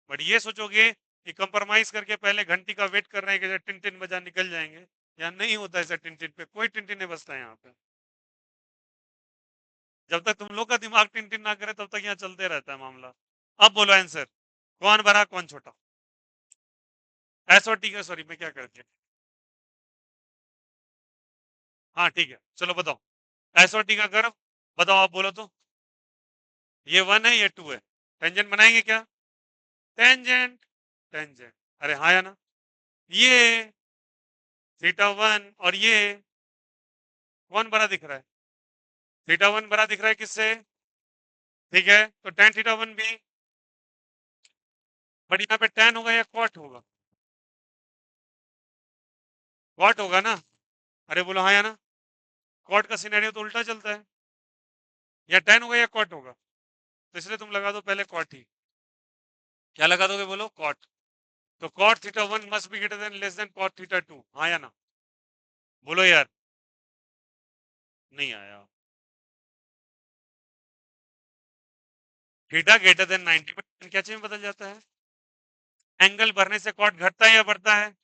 बट ये सोचोगे कि कंप्रोमाइज करके पहले घंटी का वेट कर रहे हैं कि टिन टिन बजा निकल जाएंगे, यहाँ नहीं होता ऐसा, टिन टिन पे कोई टिन टिन नहीं बजता है यहाँ पे। जब तक तुम लोग का दिमाग टिन टिन ना करे तब तक यहाँ चलते रहता है मामला। अब बोलो आंसर, कौन बड़ा कौन छोटा, एस और टी का, सॉरी मैं क्या कर दिया, हाँ ठीक है चलो बताओ, एस और टी का कर्व बताओ, आप बोलो तो, ये वन है ये टू है, टेंजेंट बनाएंगे क्या, टेंजेंट, टेंजेंट, अरे हाँ या ना? ये थीटा वन और ये कौन बड़ा दिख रहा है, थीटा वन बड़ा दिख रहा है किससे, ठीक है, तो टेन थीटा वन भी, बट यहाँ पे टेन होगा या कॉट होगा, कॉट होगा ना? अरे बोलो हाँ या ना? कॉट का सिनेरियो तो उल्टा चलता है, या टेन होगा या कॉट होगा, तो इसलिए तुम लगा दो पहले कॉट ही। क्या लगा दोगे बोलो? कॉट। तो cot theta one must be greater than less than cot theta two, हाँ या ना? बोलो यार। नहीं आया। थीटा ग्रेटर देन 90 पर क्या चीज बदल जाता है? एंगल बढ़ने से कॉट घटता है या बढ़ता है?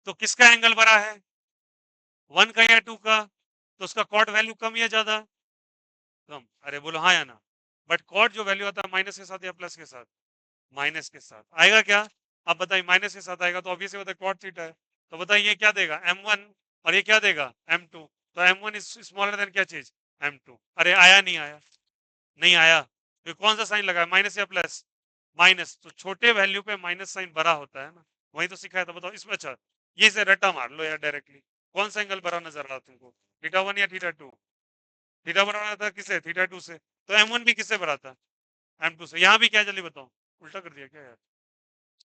तो किसका एंगल बढ़ा है? वन का या टू का? तो उसका कॉट वैल्यू कम या ज्यादा? कम। अरे बोलो हाँ या ना? बट कॉट जो वैल्यू आता है माइनस के साथ या प्लस के साथ? माइनस के साथ आएगा क्या? अब बताइए, माइनस के साथ आएगा तो ऑब्वियसली बताइए कॉट थीटा है। तो बताइए ये क्या देगा? m1, और ये क्या देगा? m2। तो m1 इज स्मॉलर देन क्या चीज? m2। अरे आया नहीं आया? नहीं आया। तो कौन सा साइन लगा, माइनस या प्लस? माइनस। तो छोटे वैल्यू पे माइनस साइन बड़ा होता है ना, वही तो सिखाया था। बताओ इसमें। अच्छा, ये से रट्टा मार लो यार डायरेक्टली। कौन सा एंगल बड़ा नजर आ रहा तुमको? थीटा वन या थीटा टू? थीटा बड़ा था किसे? थीटा टू से। तो m1 भी किससे बड़ा था? m2 से। यहाँ भी क्या, जल्दी बताओ, उल्टा कर दिया क्या यार?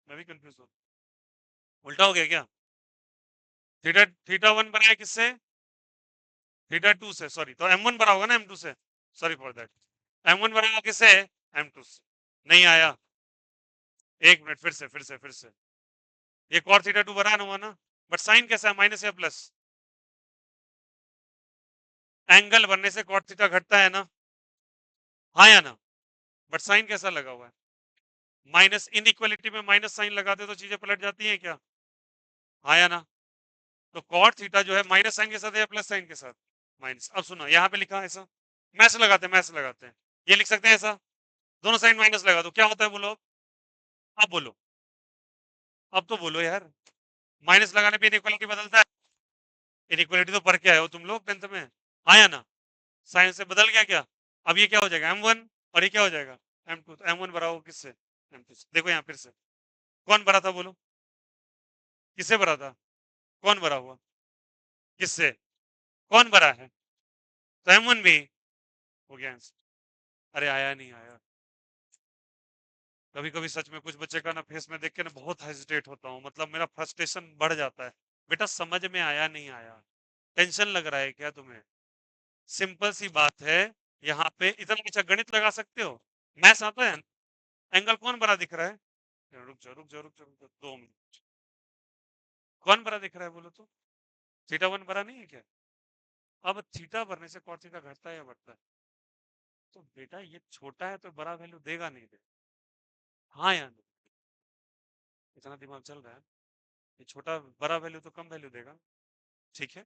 मैं भी कंफ्यूज हूँ। उल्टा हो गया क्या? थीटा थीटा वन बना है किससे? थीटा टू से, सॉरी। तो m1 बना होगा ना m2 से, सॉरी फॉर दैट। m1 बना किससे? m2 से। नहीं आया। एक मिनट, फिर से। ये cos थीटा टू बना हुआ ना, बट साइन कैसा है, माइनस या प्लस? एंगल बनने से cos थीटा घटता है ना, हाँ या ना? बट साइन कैसा लगा हुआ है? माइनस। इनइक्वालिटी में माइनस साइन लगाते तो चीजें पलट जाती हैं क्या? हाँ या ना? तो cot थीटा जो है माइनस साइन के साथ है या प्लस साइन के साथ? माइनस। अब सुनो, यहाँ पे लिखा है ऐसा, मैथ्स लगाते हैं, ये लिख सकते हैं ऐसा, दोनों साइन माइनस लगा दो, क्या होता है बोलो? अब बोलो, अब तो बोलो यार। माइनस लगाने पे इनइक्वालिटी बदलता है? इनइक्वालिटी तो पढ़ के आए हो तुम लोग 10th में, हाँ या ना? साइन से बदल गया क्या? अब ये क्या हो जाएगा? m1, और ये क्या हो जाएगा? m2। तो m1 बड़ा हो किससे? m2 से। देखो यहाँ फिर से, कौन बड़ा था बोलो? किससे बड़ा था? कौन बड़ा हुआ? किससे? कौन बड़ा है? तो m1 भी हो गया आंसर। अरे आया नहीं आया? कभी कभी सच में कुछ बच्चे का ना फेस में देख के ना बहुत हेजिटेट होता हूँ, मतलब मेरा फ्रस्ट्रेशन बढ़ जाता है। बेटा समझ में आया नहीं आया? टेंशन लग रहा है क्या तुम्हें? सिंपल सी बात है। यहाँ पे इतना अच्छा गणित लगा सकते हो? मैथ्स आता है? एंगल कौन बड़ा दिख रहा है? रुक जा 2 मिनट। कौन बड़ा दिख रहा है बोलो तो? थीटा वन बड़ा नहीं है क्या? अब थीटा बढ़ने से कॉट थीटा घटता है या बढ़ता है? तो बेटा ये छोटा है तो बड़ा वैल्यू देगा नहीं देगा? हाँ या नहीं? इतना दिमाग चल रहा है? ये छोटा बड़ा वैल्यू तो कम वैल्यू देगा, ठीक है।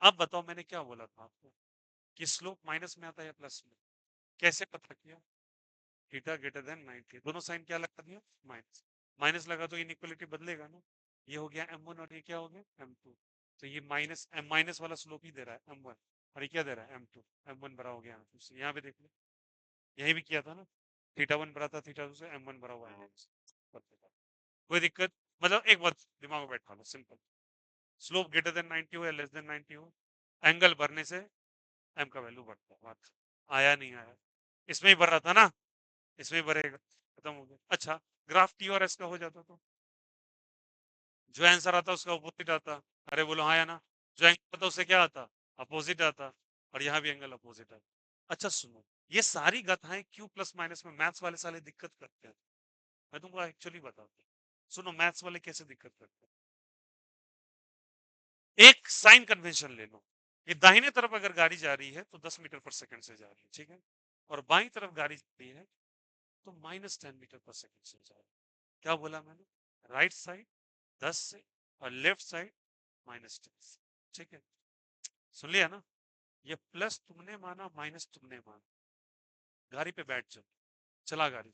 अब बताओ मैंने क्या बोला था आपको, कि स्लोप माइनस में आता है या प्लस में? कैसे पता किया? थीटा ग्रेटर देन 90, दोनों साइन क्या लगा दिया? माइनस। माइनस लगा तो इनइक्वालिटी बदलेगा ना, ये हो गया m1 और ये क्या हो गया m2। तो ये माइनस माइनस वाला स्लोप ही दे रहा है m1, और ये क्या दे रहा है m2। m1 बड़ा हो गया m2 से, यहाँ पे देख लो, यही भी किया था ना, थीटा वन बड़ा था थीटा टू से, m1 बड़ा हुआ है। कोई दिक्कत? मतलब एक बात दिमाग में बैठा लो, सिंपल। स्लोप ग्रेटर देन 90 हो या लेस देन 90 हो, एंगल बढ़ने से एम का वैल्यू बढ़ता है। बात आया नहीं आया? इसमें ही बढ़ रहा था ना, इसमें ही बढ़ेगा, खत्म हो गया। अच्छा, ग्राफ टी और एस का हो जाता तो जो आंसर आता उसका अपोजिट आता। अरे बोलो हाँ या ना? जो एंगल आता उससे क्या आता? अपोजिट आता। और यहाँ भी एंगल अपोजिट आता। अच्छा सुनो, ये सारी गाथाएं क्यू प्लस माइनस में मैथ्स वाले साले दिक्कत करते हैं। मैं तुमको एक्चुअली बताता हूँ, सुनो मैथ्स वाले कैसे दिक्कत करते हैं। एक साइन कन्वेंशन ले लो, कि दाहिने तरफ अगर गाड़ी जा रही है तो 10 मीटर पर सेकंड से जा रही है, ठीक है। और बाई तरफ गाड़ी जा रही है तो -10 मीटर पर सेकंड से जा रही है। क्या बोला मैंने? राइट साइड 10 से, और लेफ्ट साइड -10 से, ठीक है। सुन लिया ना? ये प्लस तुमने माना, माइनस तुमने माना। गाड़ी पे बैठ जाओ, चला गाड़ी,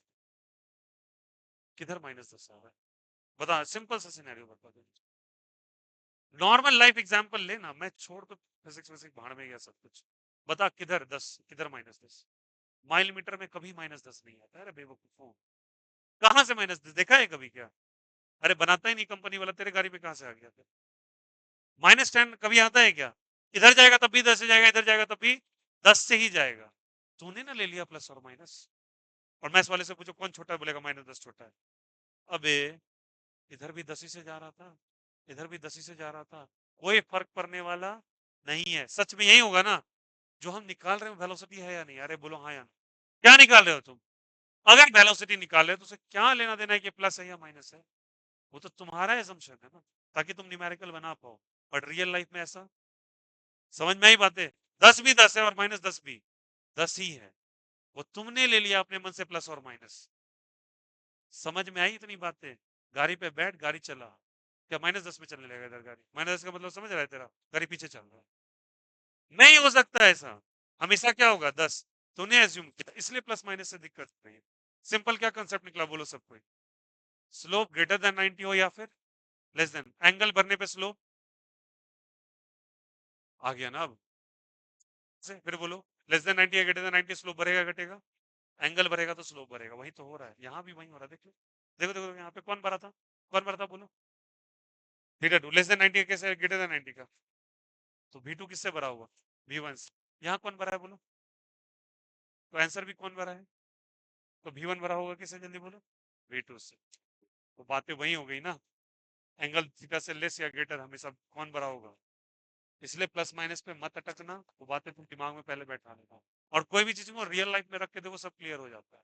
किधर -10 आ रहा है? बता, सिंपल सा सिनेरियो बता दो। नॉर्मल लाइफ एग्जांपल लेना, मैं छोड़ तो फिजिक्स विजिक्स भाड़ में गया सब कुछ। बता किधर 10, किधर -10? माइल मीटर में कभी -10 नहीं आता। अरे बेवकूफों, कहां से -10 देखा है कभी क्या? अरे बनाता ही नहीं कंपनी वाला, तेरे गाड़ी में कहां से आ गया? -10 कभी आता है क्या? इधर जाएगा तब भी 10 से जाएगा, इधर जाएगा तब भी 10 से ही जाएगा। तूने ना ले लिया प्लस और माइनस, और मैथ्स वाले से पूछो कौन छोटा है, बोलेगा -10 छोटा है। अबे इधर भी 10 ही से जा रहा था, इधर भी 10 ही से जा रहा था, कोई फर्क पड़ने वाला नहीं है। सच में यही होगा ना, जो हम निकाल रहे हो वेलोसिटी है या नहीं? अरे बोलो हाँ या नहीं? क्या निकाल रहे हो तुम? अगर वेलोसिटी निकाल रहे हो तो उसे क्या लेना देना है कि प्लस है या माइनस है? वो तो तुम्हारा एजम्पशन है ना, ताकि तुम न्यूमेरिकल बना पाओ। बट रियल लाइफ में ऐसा समझ में आई बातें? 10 भी 10 है और माइनस 10 भी 10 ही है। वो तुमने ले लिया अपने मन से प्लस और माइनस। समझ में आई इतनी बातें? गाड़ी पे बैठ, गाड़ी चला, क्या माइनस 10 में चलने लगेगा इधर गाड़ी? माइनस 10 का मतलब समझ रहा है तेरा? गाड़ी पीछे चल रहा है। नहीं हो सकता ऐसा। हमेशा क्या होगा? 10। तूने एज्यूम किया, इसलिए प्लस माइनस से दिक्कत नहीं है। सिंपल क्या कंसेप्ट निकला बोलो सब कोई? स्लोप ग्रेटर देन 90 हो या फिर लेस देन, एंगल भरने पे स्लोप आ गया ना अब से? फिर बोलो लेस देन 90 या ग्रेटर देन 90, स्लोप बढ़ेगा घटेगा? एंगल बढ़ेगा तो स्लोप बढ़ेगा। वही तो हो रहा है, यहाँ भी वही हो रहा है। देखो देखो देखो, यहाँ पे कौन बढ़ा था? कौन बढ़ा था बोलो? थीटा टू लेस देन 90 कैसे ग्रेटर देन 90 का? तो V2 किससे भरा हुआ? V1 से। यहाँ कौन भरा है बोलो? तो आंसर भी कौन भरा है? तो V1 भरा होगा किससे? जल्दी बोलो। V2 से। तो बातें वही हो गई ना, एंगल थीटा से लेस या ग्रेटर हमेशा कौन भरा होगा? इसलिए प्लस माइनस पे मत अटकना, वो बातें तुम दिमाग में पहले बैठा लेना। और कोई भी चीज को रियल लाइफ में रख के देखो, सब क्लियर हो जाता है।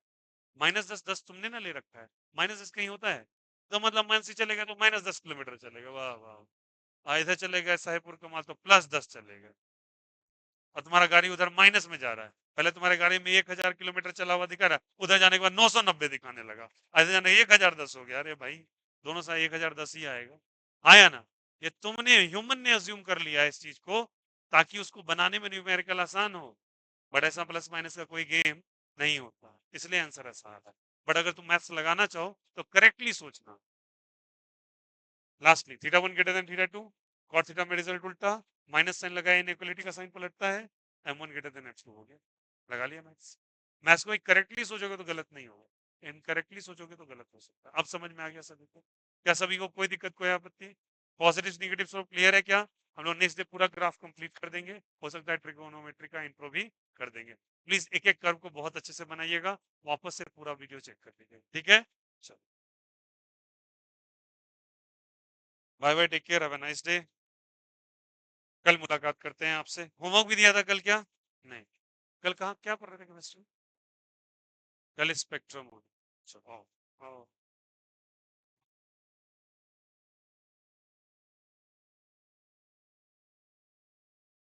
माइनस 10 10 तुमने ना ले रखा है, माइनस 10 कहीं होता है? तो मतलब मान से चलेगा तो माइनस 10 किलोमीटर चलेगा, वाह वाह। इधर चलेगा साहेबपुर कमाल तो प्लस 10 चलेगा, और तुम्हारा गाड़ी उधर माइनस में जा रहा है। पहले तुम्हारे गाड़ी में 1000 किलोमीटर चला हुआ दिखा रहा है, उधर जाने के बाद 990 दिखाने लगा, इधर जाने 1010 हो गया। अरे भाई, दोनों सा 1010 ही आएगा। आया ना? ये तुमने, ह्यूमन ने अज्यूम कर लिया है इस चीज को, ताकि उसको बनाने में न्यूमेरिकल आसान हो। बट ऐसा प्लस माइनस का कोई गेम नहीं होता, इसलिए आंसर ऐसा आता है। बट अगर तुम मैथ्स लगाना चाहो तो करेक्टली सोचना। Lastly theta one greater than theta two, cot theta में रिजल्ट उल्टा, माइनस साइन लगाया, इनइक्वालिटी का साइन पलटता है, M one greater than F two हो गया। लगा लिया मैथ्स। मैथ्स को करेक्टली सोचोगे तो गलत नहीं होगा, इनकरेक्टली सोचोगे तो गलत हो सकता है। अब समझ में आ गया सभी को? क्या सभी को कोई दिक्कत, कोई आपत्ति? पॉजिटिव निगेटिव सब क्लियर है क्या? हम लोग नेक्स्ट डे पूरा ग्राफ कंप्लीट कर देंगे, हो सकता है ट्रिगोनोमेट्री का इंट्रो भी कर देंगे। प्लीज एक एक कर्व को बहुत अच्छे से बनाइएगा, वापस से पूरा वीडियो चेक कर लीजिए, ठीक है? चलो, bye bye, take care, have a nice day. कल मुलाकात करते हैं आपसे। होमवर्क भी दिया था कल क्या? नहीं। कल कहाँ क्या पढ़ रहे थे केमिस्ट्री? कल स्पेक्ट्रम। चलो आओ आओ।